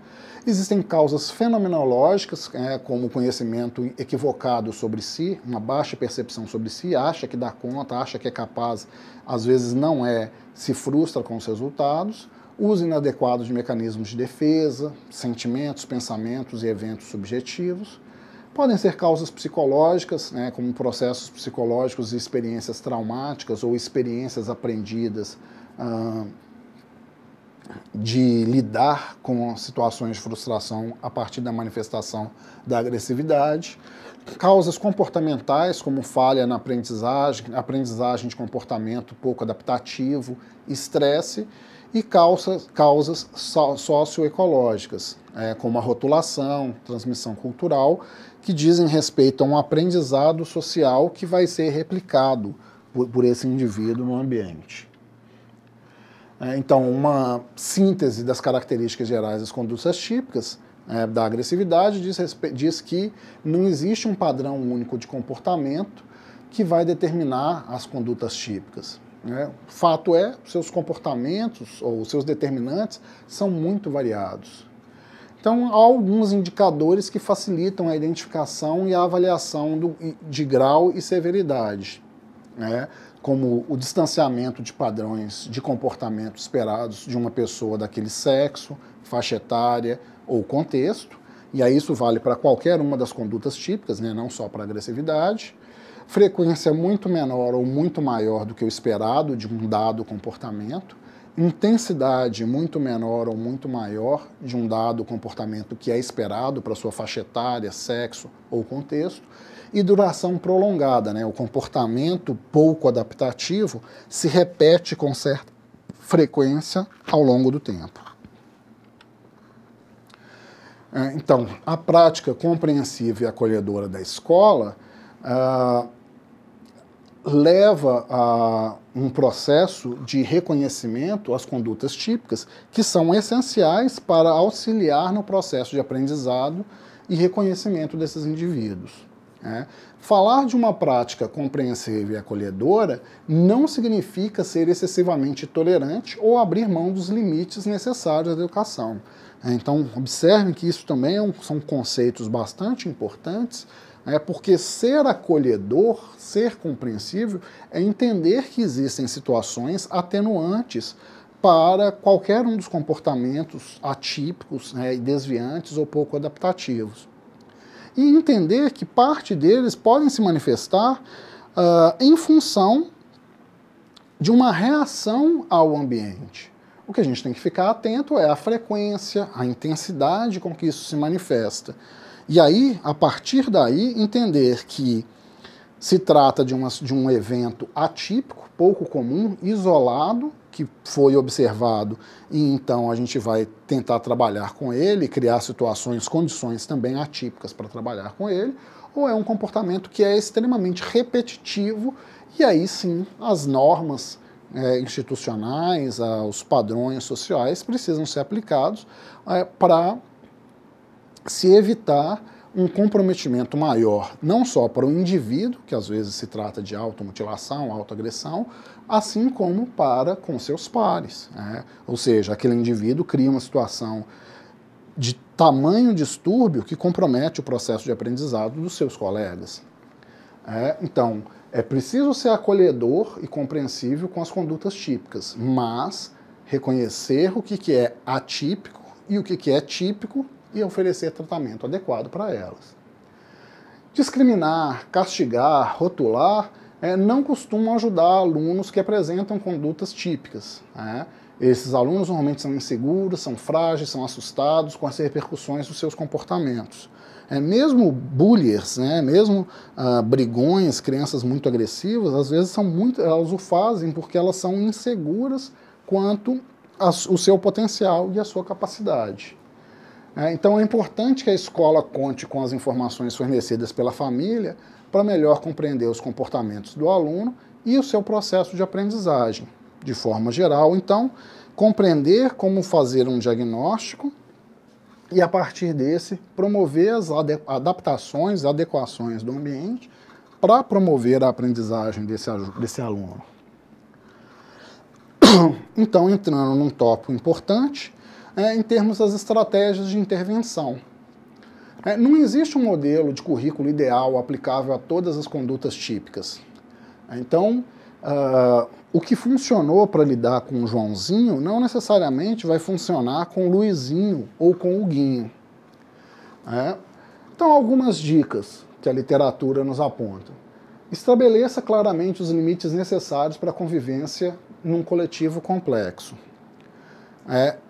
Existem causas fenomenológicas, como conhecimento equivocado sobre si, uma baixa percepção sobre si, acha que dá conta, acha que é capaz, às vezes não é, se frustra com os resultados. Uso inadequado de mecanismos de defesa, sentimentos, pensamentos e eventos subjetivos. Podem ser causas psicológicas, como processos psicológicos e experiências traumáticas ou experiências aprendidas de lidar com situações de frustração a partir da manifestação da agressividade. Causas comportamentais, como falha na aprendizagem de comportamento pouco adaptativo, estresse, e causas socioecológicas, como a rotulação, transmissão cultural, que dizem respeito a um aprendizado social que vai ser replicado por esse indivíduo no ambiente. Então, uma síntese das características gerais das condutas típicas da agressividade diz que não existe um padrão único de comportamento que vai determinar as condutas típicas. O fato é, seus comportamentos ou seus determinantes são muito variados. Então, há alguns indicadores que facilitam a identificação e a avaliação de grau e severidade, como o distanciamento de padrões de comportamento esperados de uma pessoa daquele sexo, faixa etária ou contexto, e aí isso vale para qualquer uma das condutas típicas, não só para a agressividade. Frequência muito menor ou muito maior do que o esperado de um dado comportamento, intensidade muito menor ou muito maior de um dado comportamento que é esperado para sua faixa etária, sexo ou contexto, e duração prolongada, o comportamento pouco adaptativo se repete com certa frequência ao longo do tempo. Então, a prática compreensiva e acolhedora da escola leva a um processo de reconhecimento às condutas típicas que são essenciais para auxiliar no processo de aprendizado e reconhecimento desses indivíduos. Falar de uma prática compreensiva e acolhedora não significa ser excessivamente tolerante ou abrir mão dos limites necessários da educação. Então, observem que isso também são conceitos bastante importantes, porque ser acolhedor, ser compreensível, é entender que existem situações atenuantes para qualquer um dos comportamentos atípicos, desviantes ou pouco adaptativos. E entender que parte deles podem se manifestar em função de uma reação ao ambiente. O que a gente tem que ficar atento é a frequência, a intensidade com que isso se manifesta. E aí, a partir daí, entender que se trata de um evento atípico, pouco comum, isolado, que foi observado, e então a gente vai tentar trabalhar com ele, criar situações, condições também atípicas para trabalhar com ele, ou é um comportamento que é extremamente repetitivo, e aí sim as normas institucionais, os padrões sociais precisam ser aplicados para se evitar um comprometimento maior, não só para o indivíduo, que às vezes se trata de automutilação, autoagressão, assim como para com seus pares. Ou seja, aquele indivíduo cria uma situação de tamanho distúrbio que compromete o processo de aprendizado dos seus colegas. Então, é preciso ser acolhedor e compreensível com as condutas típicas, mas reconhecer o que é atípico e o que é típico e oferecer tratamento adequado para elas. Discriminar, castigar, rotular não costumam ajudar alunos que apresentam condutas típicas, né? Esses alunos normalmente são inseguros, são frágeis, são assustados com as repercussões dos seus comportamentos. Mesmo bullies, né, mesmo brigões, crianças muito agressivas, às vezes elas o fazem porque elas são inseguras quanto ao seu potencial e a sua capacidade. Então é importante que a escola conte com as informações fornecidas pela família para melhor compreender os comportamentos do aluno e o seu processo de aprendizagem. De forma geral, então, compreender como fazer um diagnóstico e, a partir desse, promover as adaptações, adequações do ambiente para promover a aprendizagem desse aluno. Então, entrando num tópico importante, em termos das estratégias de intervenção. Não existe um modelo de currículo ideal aplicável a todas as condutas típicas. Então, o que funcionou para lidar com o Joãozinho não necessariamente vai funcionar com o Luizinho ou com o Guinho. Então, algumas dicas que a literatura nos aponta. Estabeleça claramente os limites necessários para a convivência num coletivo complexo.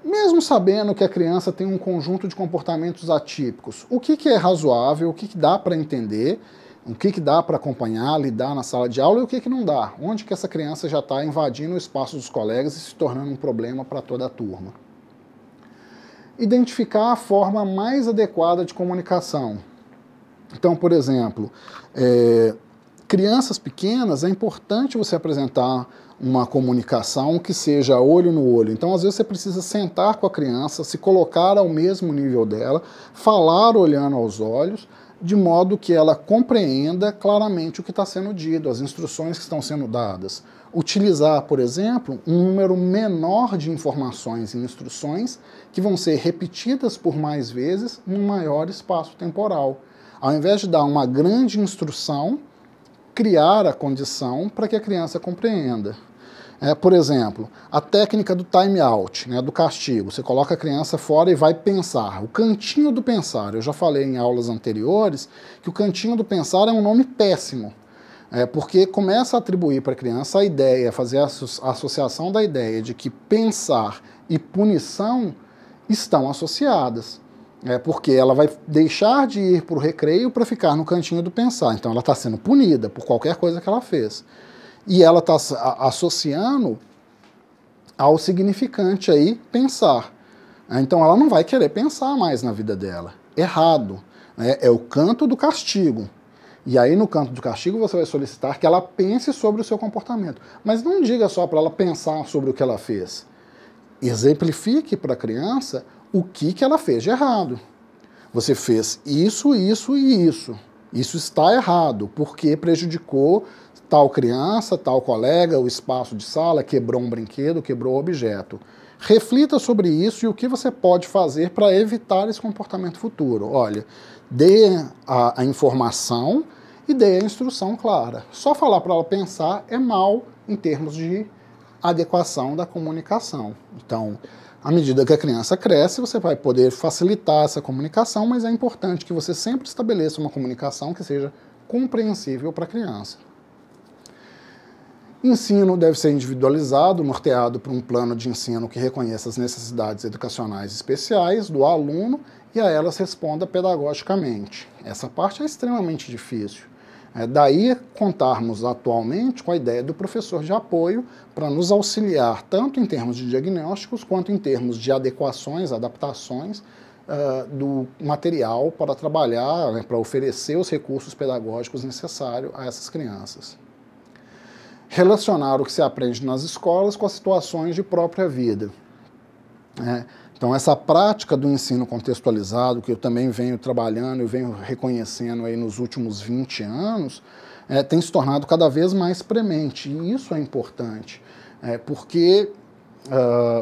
Mesmo sabendo que a criança tem um conjunto de comportamentos atípicos, o que é razoável, o que dá para entender, o que dá para acompanhar, lidar na sala de aula e o que não dá, onde que essa criança já está invadindo o espaço dos colegas e se tornando um problema para toda a turma. Identificar a forma mais adequada de comunicação. Então, por exemplo, crianças pequenas, é importante você apresentar uma comunicação que seja olho no olho. Então, às vezes, você precisa sentar com a criança, se colocar ao mesmo nível dela, falar olhando aos olhos, de modo que ela compreenda claramente o que está sendo dito, as instruções que estão sendo dadas. Utilizar, por exemplo, um número menor de informações e instruções que vão ser repetidas por mais vezes num maior espaço temporal. Ao invés de dar uma grande instrução, criar a condição para que a criança compreenda. Por exemplo, a técnica do time out, né, do castigo. Você coloca a criança fora e vai pensar. O cantinho do pensar. Eu já falei em aulas anteriores que o cantinho do pensar é um nome péssimo. Porque começa a atribuir para a criança a ideia, fazer a associação da ideia de que pensar e punição estão associadas. Porque ela vai deixar de ir para o recreio para ficar no cantinho do pensar. Então ela está sendo punida por qualquer coisa que ela fez. E ela está associando ao significante aí pensar. Então ela não vai querer pensar mais na vida dela. Errado. É o canto do castigo. E aí no canto do castigo você vai solicitar que ela pense sobre o seu comportamento. Mas não diga só para ela pensar sobre o que ela fez. Exemplifique para a criança o que ela fez de errado. Você fez isso, isso e isso. Isso está errado, porque prejudicou tal criança, tal colega, o espaço de sala, quebrou um brinquedo, quebrou um objeto. Reflita sobre isso e o que você pode fazer para evitar esse comportamento futuro. Olha, dê a informação e dê a instrução clara. Só falar para ela pensar é mal em termos de adequação da comunicação. Então, à medida que a criança cresce, você vai poder facilitar essa comunicação, mas é importante que você sempre estabeleça uma comunicação que seja compreensível para a criança. Ensino deve ser individualizado, norteado por um plano de ensino que reconheça as necessidades educacionais especiais do aluno e a elas responda pedagogicamente. Essa parte é extremamente difícil. Daí contarmos atualmente com a ideia do professor de apoio para nos auxiliar tanto em termos de diagnósticos quanto em termos de adequações, adaptações do material para trabalhar, para oferecer os recursos pedagógicos necessários a essas crianças. Relacionar o que se aprende nas escolas com as situações de própria vida. Então, essa prática do ensino contextualizado, que eu também venho trabalhando e venho reconhecendo aí nos últimos 20 anos, tem se tornado cada vez mais premente. E isso é importante, porque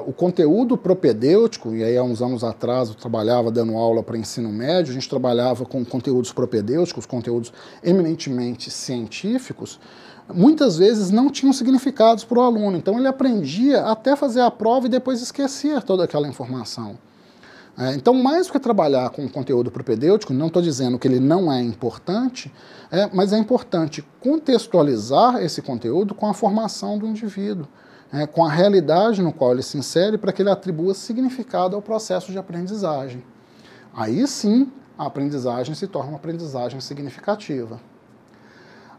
o conteúdo propedêutico, e aí há uns anos atrás eu trabalhava dando aula para ensino médio, a gente trabalhava com conteúdos propedêuticos, conteúdos eminentemente científicos, muitas vezes não tinham significados para o aluno. Então ele aprendia até fazer a prova e depois esquecia toda aquela informação. Então, mais do que trabalhar com conteúdo propedêutico, não estou dizendo que ele não é importante, mas é importante contextualizar esse conteúdo com a formação do indivíduo, com a realidade no qual ele se insere, para que ele atribua significado ao processo de aprendizagem. Aí sim, a aprendizagem se torna uma aprendizagem significativa.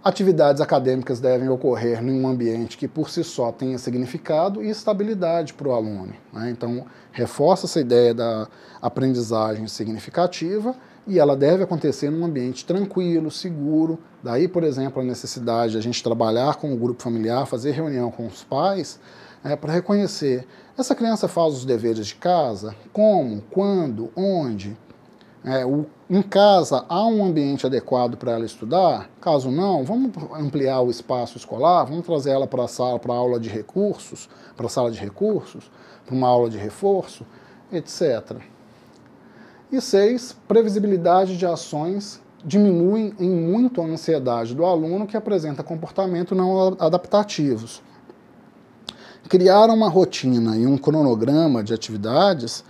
Atividades acadêmicas devem ocorrer em um ambiente que por si só tenha significado e estabilidade para o aluno. Então, reforça essa ideia da aprendizagem significativa e ela deve acontecer num ambiente tranquilo, seguro. Daí, por exemplo, a necessidade de a gente trabalhar com o grupo familiar, fazer reunião com os pais, para reconhecer, essa criança faz os deveres de casa? Como? Quando? Onde? Em casa, há um ambiente adequado para ela estudar? Caso não, vamos ampliar o espaço escolar, vamos trazer ela para a sala, para a aula de recursos, para a sala de recursos, para uma aula de reforço, etc. E 6, previsibilidade de ações diminui em muito a ansiedade do aluno que apresenta comportamento não adaptativos. Criar uma rotina e um cronograma de atividades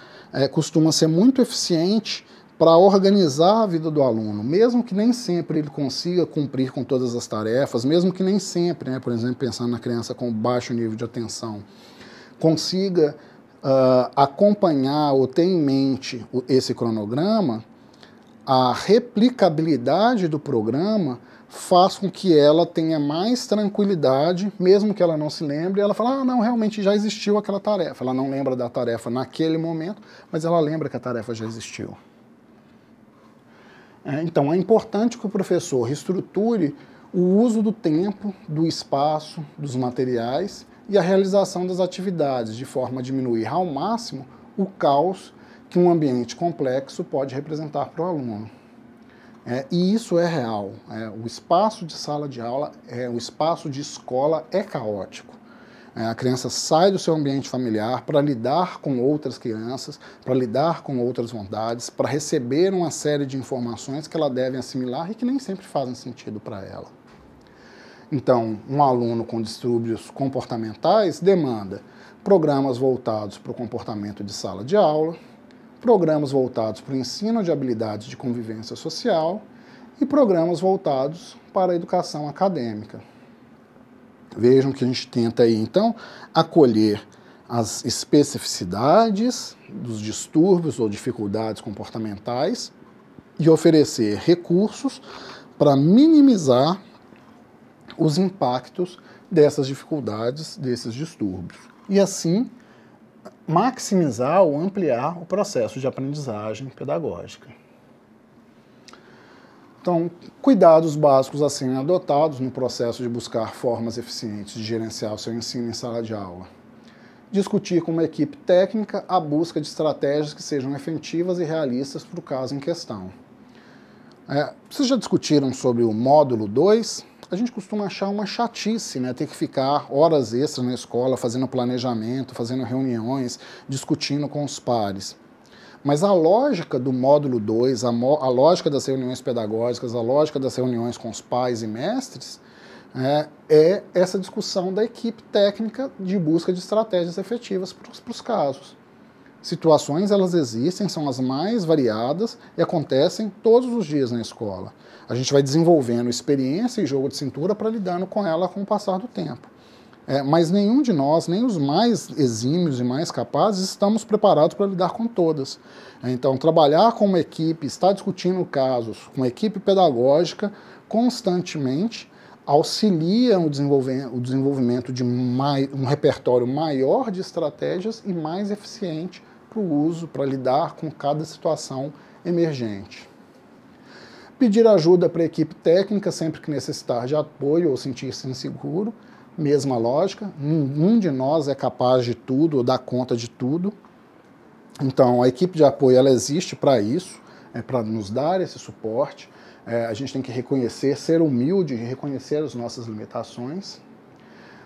costuma ser muito eficiente para organizar a vida do aluno, mesmo que nem sempre ele consiga cumprir com todas as tarefas, mesmo que nem sempre, por exemplo, pensando na criança com baixo nível de atenção, consiga acompanhar ou ter em mente esse cronograma, a replicabilidade do programa faz com que ela tenha mais tranquilidade, mesmo que ela não se lembre, ela fala, não, realmente já existiu aquela tarefa. Ela não lembra da tarefa naquele momento, mas ela lembra que a tarefa já existiu. Então, é importante que o professor estruture o uso do tempo, do espaço, dos materiais e a realização das atividades, de forma a diminuir ao máximo o caos que um ambiente complexo pode representar para o aluno. E isso é real. O espaço de sala de aula, o espaço de escola é caótico. A criança sai do seu ambiente familiar para lidar com outras crianças, para lidar com outras vontades, para receber uma série de informações que ela deve assimilar e que nem sempre fazem sentido para ela. Então, um aluno com distúrbios comportamentais demanda programas voltados para o comportamento de sala de aula, programas voltados para o ensino de habilidades de convivência social e programas voltados para a educação acadêmica. Vejam que a gente tenta aí, então, acolher as especificidades dos distúrbios ou dificuldades comportamentais e oferecer recursos para minimizar os impactos dessas dificuldades, desses distúrbios. E assim, maximizar ou ampliar o processo de aprendizagem pedagógica. Então, cuidados básicos a serem adotados no processo de buscar formas eficientes de gerenciar o seu ensino em sala de aula. Discutir com uma equipe técnica a busca de estratégias que sejam efetivas e realistas para o caso em questão. Vocês já discutiram sobre o módulo 2? A gente costuma achar uma chatice, ter que ficar horas extras na escola fazendo planejamento, fazendo reuniões, discutindo com os pares. Mas a lógica do módulo 2, a lógica das reuniões pedagógicas, a lógica das reuniões com os pais e mestres, é essa discussão da equipe técnica de busca de estratégias efetivas para os casos. Situações, elas existem, são as mais variadas e acontecem todos os dias na escola. A gente vai desenvolvendo experiência e jogo de cintura para lidando com ela com o passar do tempo. Mas nenhum de nós, nem os mais exímios e mais capazes, estamos preparados para lidar com todas. Então, trabalhar com uma equipe, estar discutindo casos com uma equipe pedagógica constantemente auxilia o desenvolvimento de um repertório maior de estratégias e mais eficiente para o uso, para lidar com cada situação emergente. Pedir ajuda para a equipe técnica sempre que necessitar de apoio ou sentir-se inseguro. Mesma lógica, nenhum de nós é capaz de tudo ou dar conta de tudo. Então, a equipe de apoio ela existe para isso, para nos dar esse suporte. A gente tem que reconhecer, ser humilde e reconhecer as nossas limitações.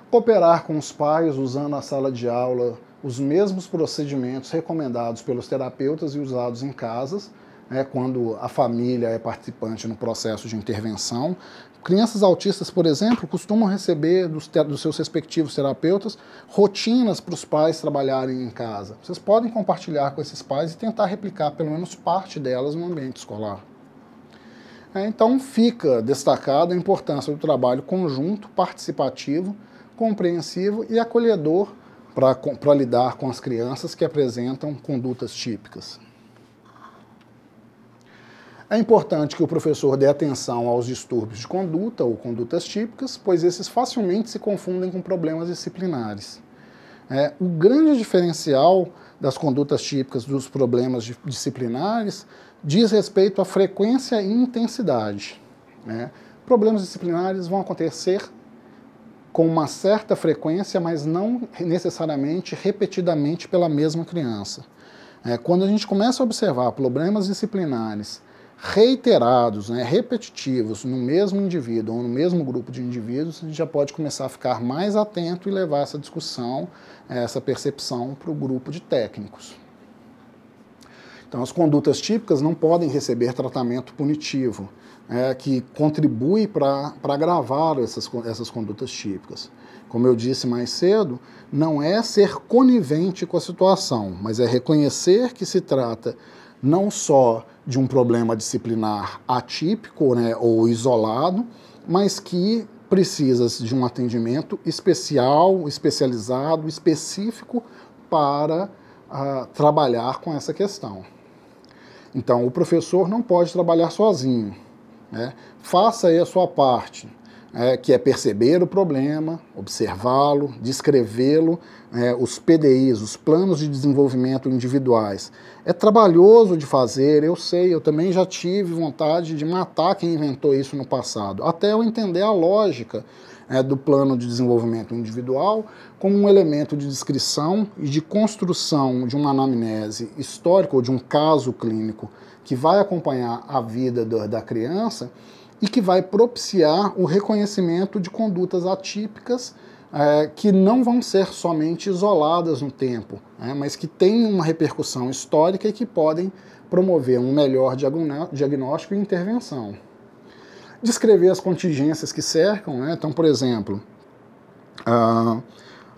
Cooperar com os pais usando a sala de aula os mesmos procedimentos recomendados pelos terapeutas e usados em casas, né, quando a família é participante no processo de intervenção. Crianças autistas, por exemplo, costumam receber dos seus respectivos terapeutas rotinas para os pais trabalharem em casa. Vocês podem compartilhar com esses pais e tentar replicar pelo menos parte delas no ambiente escolar. Então fica destacada a importância do trabalho conjunto, participativo, compreensivo e acolhedor para lidar com as crianças que apresentam condutas típicas. É importante que o professor dê atenção aos distúrbios de conduta ou condutas típicas, pois esses facilmente se confundem com problemas disciplinares. O grande diferencial das condutas típicas dos problemas disciplinares diz respeito à frequência e intensidade. Problemas disciplinares vão acontecer com uma certa frequência, mas não necessariamente repetidamente pela mesma criança. Quando a gente começa a observar problemas disciplinares reiterados, repetitivos no mesmo indivíduo ou no mesmo grupo de indivíduos, a gente já pode começar a ficar mais atento e levar essa discussão, essa percepção para o grupo de técnicos. Então, as condutas típicas não podem receber tratamento punitivo, que contribui para agravar essas condutas típicas. Como eu disse mais cedo, não é ser conivente com a situação, mas é reconhecer que se trata não só de um problema disciplinar atípico, ou isolado, mas que precisa de um atendimento especial, especializado, específico para trabalhar com essa questão. Então, o professor não pode trabalhar sozinho. Faça aí a sua parte, que é perceber o problema, observá-lo, descrevê-lo, os PDIs, os planos de desenvolvimento individuais. É trabalhoso de fazer, eu sei, eu também já tive vontade de matar quem inventou isso no passado, até eu entender a lógica do plano de desenvolvimento individual como um elemento de descrição e de construção de uma anamnese histórica ou de um caso clínico que vai acompanhar a vida da criança e que vai propiciar o reconhecimento de condutas atípicas que não vão ser somente isoladas no tempo, mas que têm uma repercussão histórica e que podem promover um melhor diagnóstico e intervenção. Descrever as contingências que cercam, então, por exemplo, há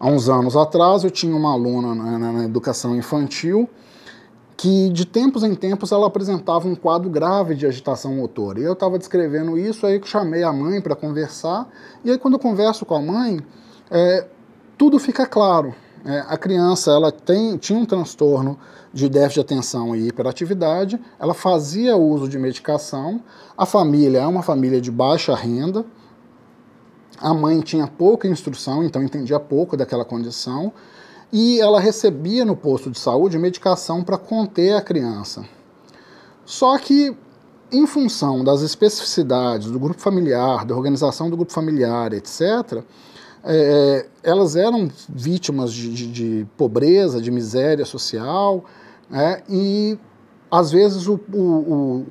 uns anos atrás eu tinha uma aluna na educação infantil que de tempos em tempos ela apresentava um quadro grave de agitação motora. E eu estava descrevendo isso, aí eu chamei a mãe para conversar, e aí quando eu converso com a mãe, tudo fica claro. A criança ela tinha um transtorno de déficit de atenção e hiperatividade, ela fazia uso de medicação, a família é uma família de baixa renda, a mãe tinha pouca instrução, então entendia pouco daquela condição, e ela recebia no posto de saúde medicação para conter a criança. Só que, em função das especificidades do grupo familiar, da organização do grupo familiar, etc., elas eram vítimas de pobreza, de miséria social, e às vezes o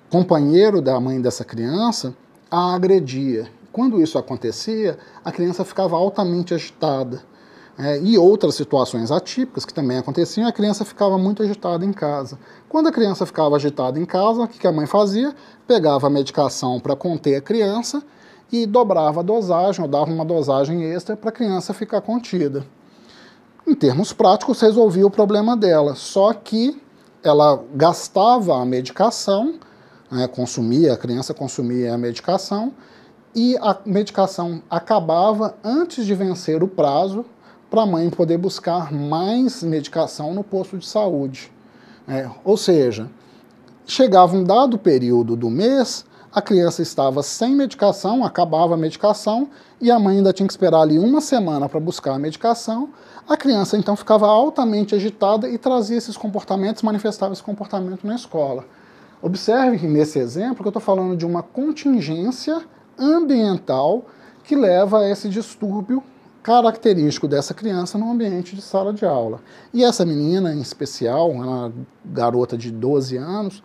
companheiro da mãe dessa criança a agredia. Quando isso acontecia, a criança ficava altamente agitada. E outras situações atípicas que também aconteciam, a criança ficava muito agitada em casa. Quando a criança ficava agitada em casa, o que a mãe fazia? Pegava a medicação para conter a criança e dobrava a dosagem, ou dava uma dosagem extra para a criança ficar contida. Em termos práticos, resolvia o problema dela, só que ela gastava a medicação, a criança consumia a medicação, e a medicação acabava antes de vencer o prazo para a mãe poder buscar mais medicação no posto de saúde. Ou seja, chegava um dado período do mês, a criança estava sem medicação, acabava a medicação, e a mãe ainda tinha que esperar ali uma semana para buscar a medicação. A criança então ficava altamente agitada e trazia esses comportamentos, manifestava esse comportamento na escola. Observe que nesse exemplo que eu estou falando de uma contingência ambiental que leva a esse distúrbio característico dessa criança no ambiente de sala de aula. E essa menina, em especial, uma garota de 12 anos,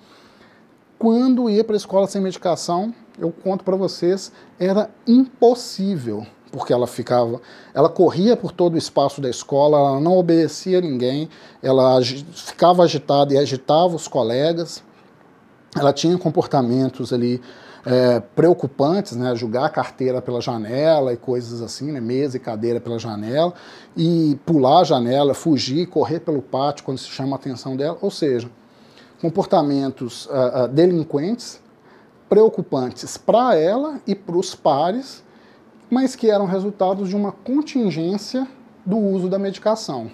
quando ia para a escola sem medicação, eu conto para vocês, era impossível, porque ela corria por todo o espaço da escola, ela não obedecia a ninguém, ela ficava agitada e agitava os colegas. ela tinha comportamentos ali preocupantes, né, jogar a carteira pela janela e coisas assim, né, mesa e cadeira pela janela, e pular a janela, fugir, correr pelo pátio quando se chama a atenção dela, ou seja, comportamentos delinquentes, preocupantes para ela e para os pares, mas que eram resultados de uma contingência do uso da medicação.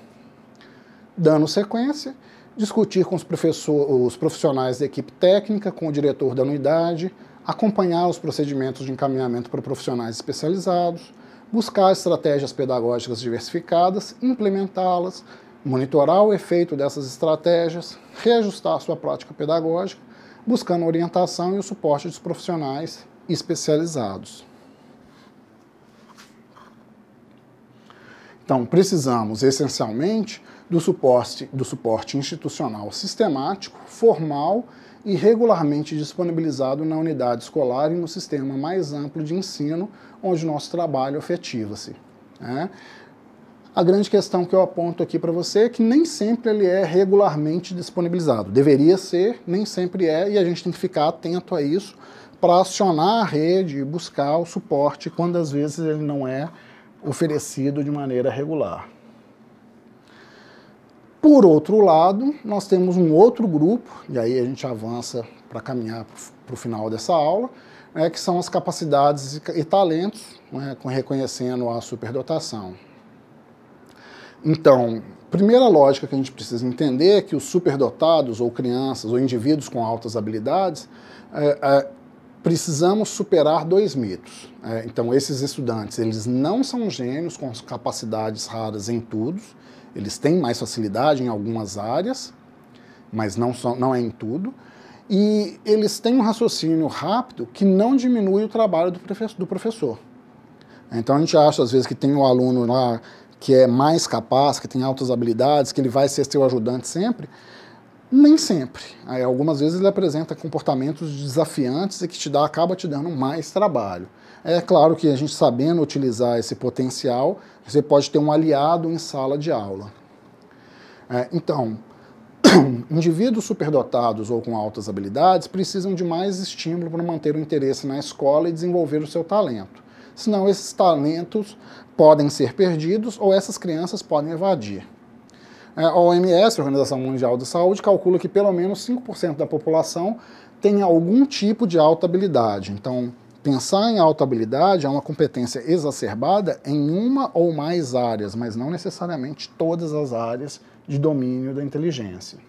Dando sequência, discutir com os profissionais da equipe técnica, com o diretor da unidade, acompanhar os procedimentos de encaminhamento para profissionais especializados, buscar estratégias pedagógicas diversificadas, implementá-las, monitorar o efeito dessas estratégias, reajustar sua prática pedagógica, buscando a orientação e o suporte dos profissionais especializados. Então, precisamos, essencialmente, do suporte institucional sistemático, formal e regularmente disponibilizado na unidade escolar e no sistema mais amplo de ensino, onde o nosso trabalho efetiva-se. Né? A grande questão que eu aponto aqui para você é que nem sempre ele é regularmente disponibilizado. Deveria ser, nem sempre é, e a gente tem que ficar atento a isso para acionar a rede e buscar o suporte quando às vezes ele não é oferecido de maneira regular. Por outro lado, nós temos um outro grupo, e aí a gente avança para caminhar para o final dessa aula, que são as capacidades e talentos, né, reconhecendo a superdotação. Então, primeira lógica que a gente precisa entender é que os superdotados, ou crianças, ou indivíduos com altas habilidades, precisamos superar dois mitos. Então, esses estudantes, eles não são gênios com capacidades raras em tudo, eles têm mais facilidade em algumas áreas, mas não é em tudo, e eles têm um raciocínio rápido que não diminui o trabalho do professor. Então, a gente acha, às vezes, que tem um aluno lá que é mais capaz, que tem altas habilidades, que ele vai ser seu ajudante sempre. Nem sempre. Algumas vezes ele apresenta comportamentos desafiantes e que acaba te dando mais trabalho. É claro que a gente sabendo utilizar esse potencial, você pode ter um aliado em sala de aula. Então, indivíduos superdotados ou com altas habilidades precisam de mais estímulo para manter o interesse na escola e desenvolver o seu talento. Senão esses talentos podem ser perdidos ou essas crianças podem evadir. A OMS, a Organização Mundial da Saúde, calcula que pelo menos 5% da população tem algum tipo de alta habilidade. Então, pensar em alta habilidade é uma competência exacerbada em uma ou mais áreas, mas não necessariamente todas as áreas de domínio da inteligência.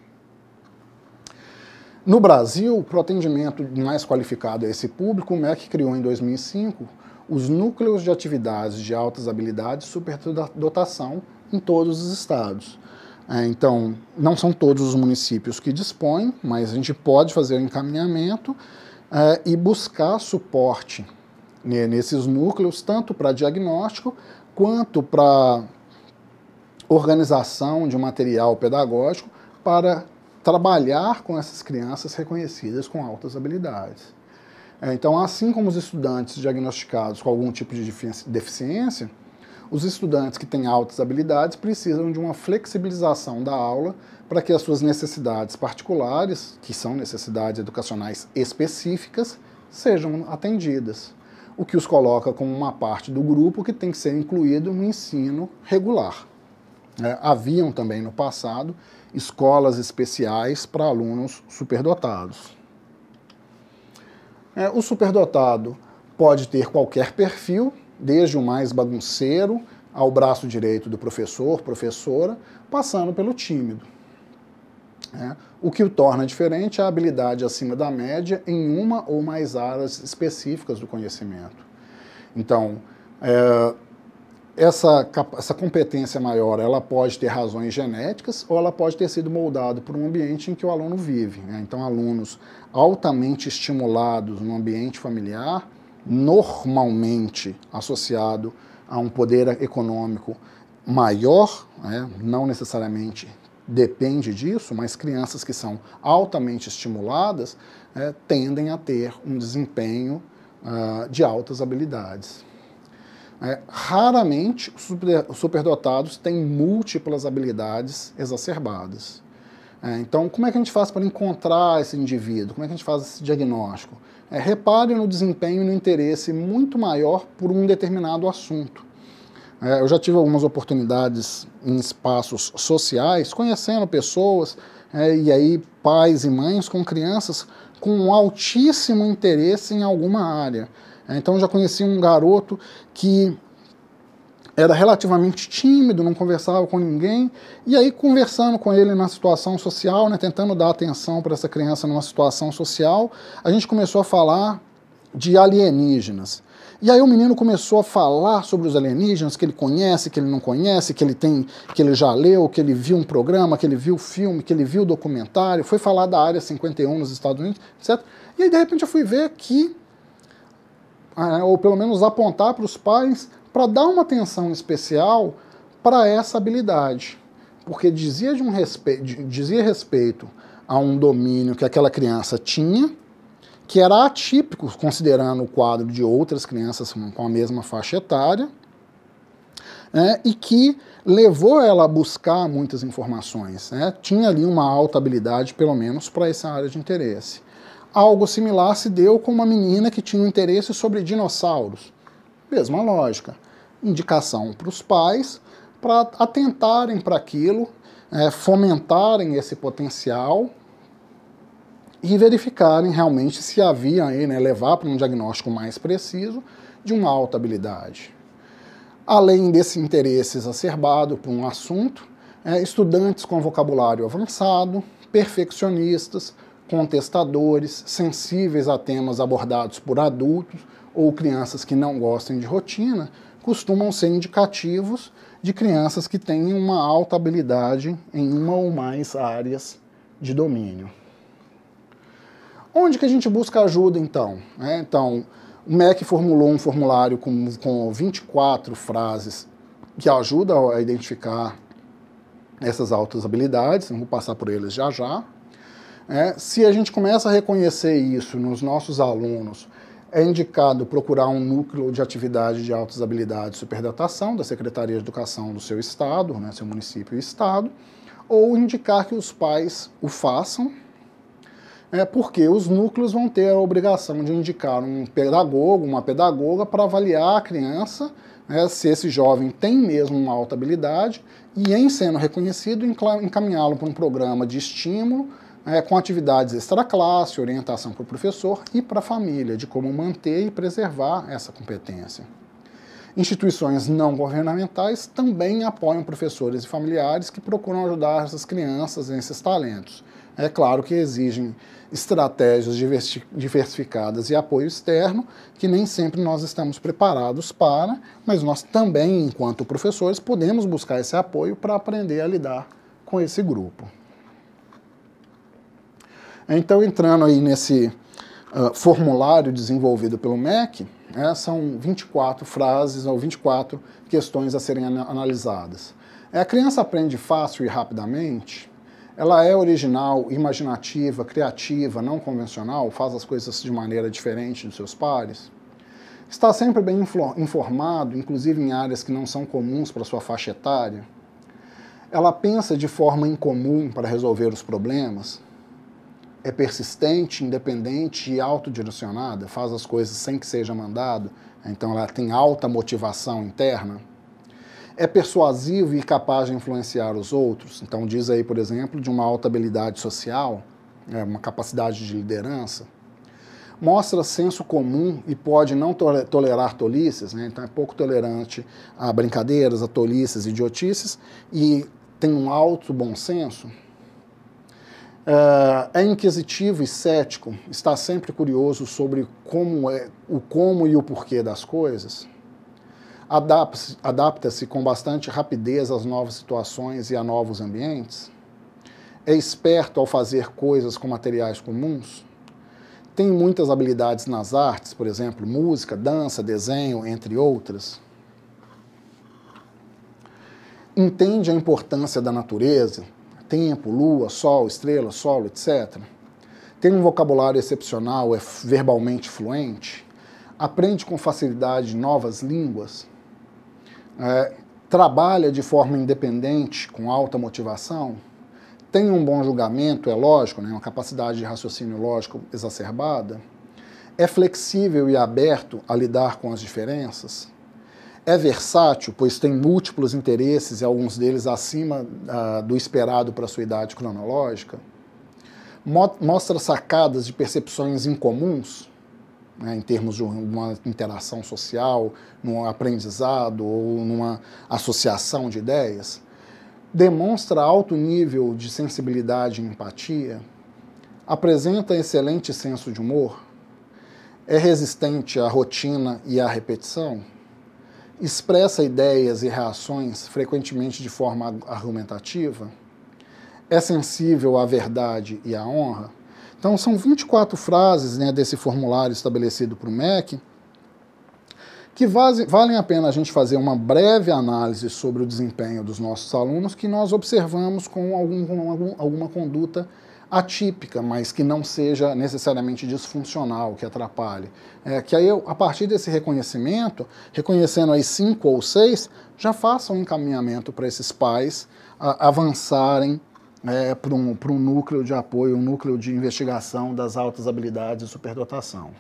No Brasil, para o atendimento mais qualificado a esse público, o MEC criou em 2005 os núcleos de atividades de altas habilidades e superdotação em todos os estados. Então, não são todos os municípios que dispõem, mas a gente pode fazer o encaminhamento e buscar suporte nesses núcleos, tanto para diagnóstico quanto para organização de material pedagógico para trabalhar com essas crianças reconhecidas com altas habilidades. Então, assim como os estudantes diagnosticados com algum tipo de deficiência, os estudantes que têm altas habilidades precisam de uma flexibilização da aula para que as suas necessidades particulares, que são necessidades educacionais específicas, sejam atendidas, o que os coloca como uma parte do grupo que tem que ser incluído no ensino regular. Haviam também no passado escolas especiais para alunos superdotados. O superdotado pode ter qualquer perfil, desde o mais bagunceiro ao braço direito do professor, professora, passando pelo tímido. O que o torna diferente é a habilidade acima da média em uma ou mais áreas específicas do conhecimento. Então, essa competência maior, ela pode ter razões genéticas ou ela pode ter sido moldada por um ambiente em que o aluno vive. Então, alunos altamente estimulados no ambiente familiar, normalmente associado a um poder econômico maior, não necessariamente depende disso, mas crianças que são altamente estimuladas tendem a ter um desempenho de altas habilidades. Raramente os superdotados têm múltiplas habilidades exacerbadas. Então, como é que a gente faz para encontrar esse indivíduo? Como é que a gente faz esse diagnóstico? Repare no desempenho e no interesse muito maior por um determinado assunto. Eu já tive algumas oportunidades em espaços sociais, conhecendo pessoas, e aí pais e mães com crianças com um altíssimo interesse em alguma área. Então, já conheci um garoto que era relativamente tímido, não conversava com ninguém, e aí conversando com ele na situação social, tentando dar atenção para essa criança numa situação social, a gente começou a falar de alienígenas. E aí o menino começou a falar sobre os alienígenas, que ele conhece, que ele não conhece, que ele já leu, que ele viu um programa, que ele viu filme, que ele viu documentário, foi falar da Área 51 nos Estados Unidos, etc. E aí de repente eu fui ver que, ou pelo menos apontar para os pais, para dar uma atenção especial para essa habilidade, porque dizia respeito a um domínio que aquela criança tinha, que era atípico, considerando o quadro de outras crianças com a mesma faixa etária, e que levou ela a buscar muitas informações. Tinha ali uma alta habilidade, pelo menos, para essa área de interesse. Algo similar se deu com uma menina que tinha um interesse sobre dinossauros. Mesma lógica. Indicação para os pais para atentarem para aquilo, fomentarem esse potencial e verificarem realmente se havia aí, levar para um diagnóstico mais preciso de uma alta habilidade. Além desse interesse exacerbado por um assunto, estudantes com vocabulário avançado, perfeccionistas, contestadores, sensíveis a temas abordados por adultos ou crianças que não gostem de rotina, costumam ser indicativos de crianças que têm uma alta habilidade em uma ou mais áreas de domínio. Onde que a gente busca ajuda, então? Então, o MEC formulou um formulário com 24 frases que ajudam a identificar essas altas habilidades, eu vou passar por eles já já. Se a gente começa a reconhecer isso nos nossos alunos, é indicado procurar um núcleo de atividade de altas habilidades e superdatação da Secretaria de Educação do seu estado, seu município e estado, ou indicar que os pais o façam, porque os núcleos vão ter a obrigação de indicar um pedagogo, uma pedagoga, para avaliar a criança, se esse jovem tem mesmo uma alta habilidade, e em sendo reconhecido, encaminhá-lo para um programa de estímulo, com atividades extraclasse, orientação para o professor e para a família, de como manter e preservar essa competência. Instituições não governamentais também apoiam professores e familiares que procuram ajudar essas crianças nesses talentos. É claro que exigem estratégias diversificadas e apoio externo, que nem sempre nós estamos preparados para, mas nós também, enquanto professores, podemos buscar esse apoio para aprender a lidar com esse grupo. Então, entrando aí nesse formulário desenvolvido pelo MEC, são 24 frases ou 24 questões a serem analisadas. A criança aprende fácil e rapidamente? Ela é original, imaginativa, criativa, não convencional, faz as coisas de maneira diferente dos seus pares? Está sempre bem informado, inclusive em áreas que não são comuns para sua faixa etária? Ela pensa de forma incomum para resolver os problemas? É persistente, independente e autodirecionada? Faz as coisas sem que seja mandado? Então ela tem alta motivação interna? É persuasivo e capaz de influenciar os outros? Então diz aí, por exemplo, de uma alta habilidade social, uma capacidade de liderança. Mostra senso comum e pode não tolerar tolices, então é pouco tolerante a brincadeiras, a tolices, idiotices, e tem um alto bom senso. É inquisitivo e cético, está sempre curioso sobre o como e o porquê das coisas. Adapta-se com bastante rapidez às novas situações e a novos ambientes. É esperto ao fazer coisas com materiais comuns. Tem muitas habilidades nas artes, por exemplo, música, dança, desenho, entre outras. Entende a importância da natureza, tempo, lua, sol, estrela, solo, etc. Tem um vocabulário excepcional, é verbalmente fluente. Aprende com facilidade novas línguas. Trabalha de forma independente, com alta motivação. tem um bom julgamento, é lógico, né, uma capacidade de raciocínio lógico exacerbada, é flexível e aberto a lidar com as diferenças, é versátil, pois tem múltiplos interesses e alguns deles acima do esperado para a sua idade cronológica, mostra sacadas de percepções incomuns, né, em termos de uma interação social, num aprendizado ou numa associação de ideias, demonstra alto nível de sensibilidade e empatia, apresenta excelente senso de humor, é resistente à rotina e à repetição, expressa ideias e reações frequentemente de forma argumentativa, é sensível à verdade e à honra. Então, são 24 frases, né, desse formulário estabelecido para o MEC, que valem a pena a gente fazer uma breve análise sobre o desempenho dos nossos alunos que nós observamos com alguma conduta atípica, mas que não seja necessariamente disfuncional, que atrapalhe. Que aí, a partir desse reconhecimento, reconhecendo aí 5 ou 6, já faça um encaminhamento para esses pais avançarem para um núcleo de apoio, um núcleo de investigação das altas habilidades e superdotação.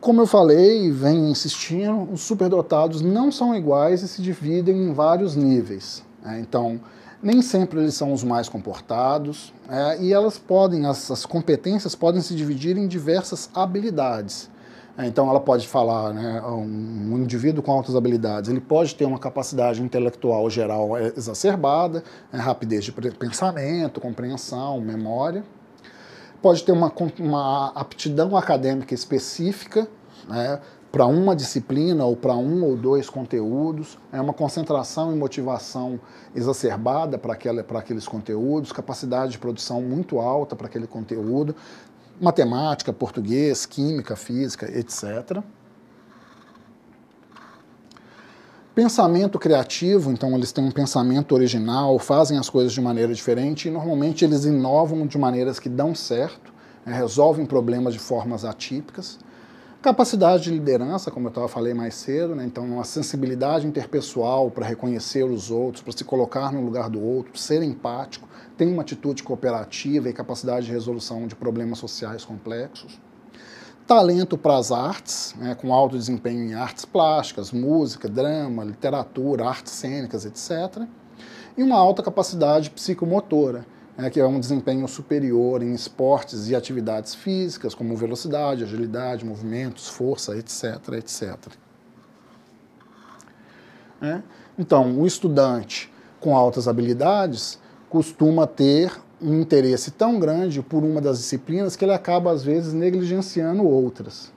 Como eu falei e venho insistindo, os superdotados não são iguais e se dividem em vários níveis. Então, nem sempre eles são os mais comportados, e as competências podem se dividir em diversas habilidades. Então, ela pode falar, né, um indivíduo com altas habilidades, ele pode ter uma capacidade intelectual geral exacerbada, rapidez de pensamento, compreensão, memória. Pode ter uma aptidão acadêmica específica, né, para uma disciplina ou para um ou dois conteúdos, uma concentração e motivação exacerbada para aqueles conteúdos, capacidade de produção muito alta para aquele conteúdo, matemática, português, química, física, etc. Pensamento criativo, então eles têm um pensamento original, fazem as coisas de maneira diferente e normalmente eles inovam de maneiras que dão certo, resolvem problemas de formas atípicas. Capacidade de liderança, como eu falei mais cedo, né? Então uma sensibilidade interpessoal para reconhecer os outros, para se colocar no lugar do outro, ser empático, tem uma atitude cooperativa e capacidade de resolução de problemas sociais complexos. Talento para as artes, né, com alto desempenho em artes plásticas, música, drama, literatura, artes cênicas, etc. E uma alta capacidade psicomotora, que é um desempenho superior em esportes e atividades físicas, como velocidade, agilidade, movimentos, força, etc., etc. Então, o estudante com altas habilidades costuma ter um interesse tão grande por uma das disciplinas que ele acaba, às vezes, negligenciando outras.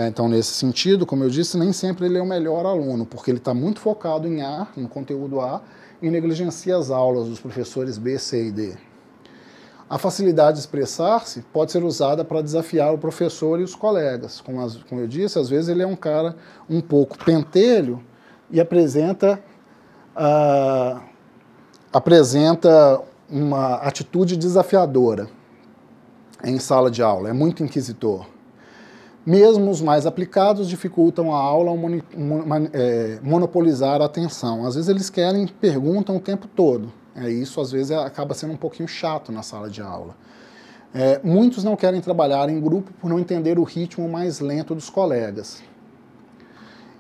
Então, nesse sentido, como eu disse, nem sempre ele é o melhor aluno, porque ele está muito focado em A, no conteúdo A, e negligencia as aulas dos professores B, C e D. A facilidade de expressar-se pode ser usada para desafiar o professor e os colegas. Como eu disse, às vezes ele é um cara um pouco pentelho e apresenta uma atitude desafiadora em sala de aula, é muito inquisitor. Mesmo os mais aplicados dificultam a aula ao monopolizar a atenção. Às vezes eles perguntam o tempo todo. Isso às vezes acaba sendo um pouquinho chato na sala de aula. Muitos não querem trabalhar em grupo por não entender o ritmo mais lento dos colegas.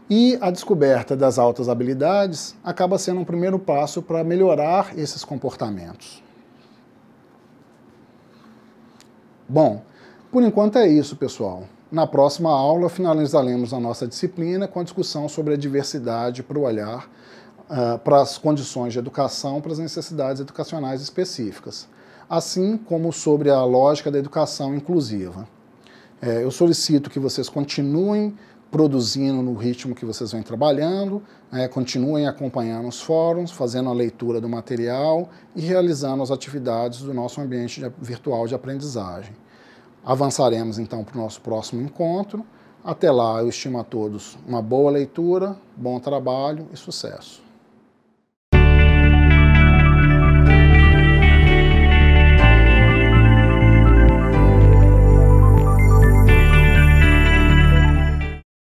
E a descoberta das altas habilidades acaba sendo um primeiro passo para melhorar esses comportamentos. Bom, por enquanto é isso, pessoal. Na próxima aula, finalizaremos a nossa disciplina com a discussão sobre a diversidade para o olhar para as condições de educação, para as necessidades educacionais específicas, assim como sobre a lógica da educação inclusiva. Eu solicito que vocês continuem produzindo no ritmo que vocês vêm trabalhando, continuem acompanhando os fóruns, fazendo a leitura do material e realizando as atividades do nosso ambiente virtual de aprendizagem. Avançaremos então para o nosso próximo encontro. Até lá, eu estimo a todos uma boa leitura, bom trabalho e sucesso.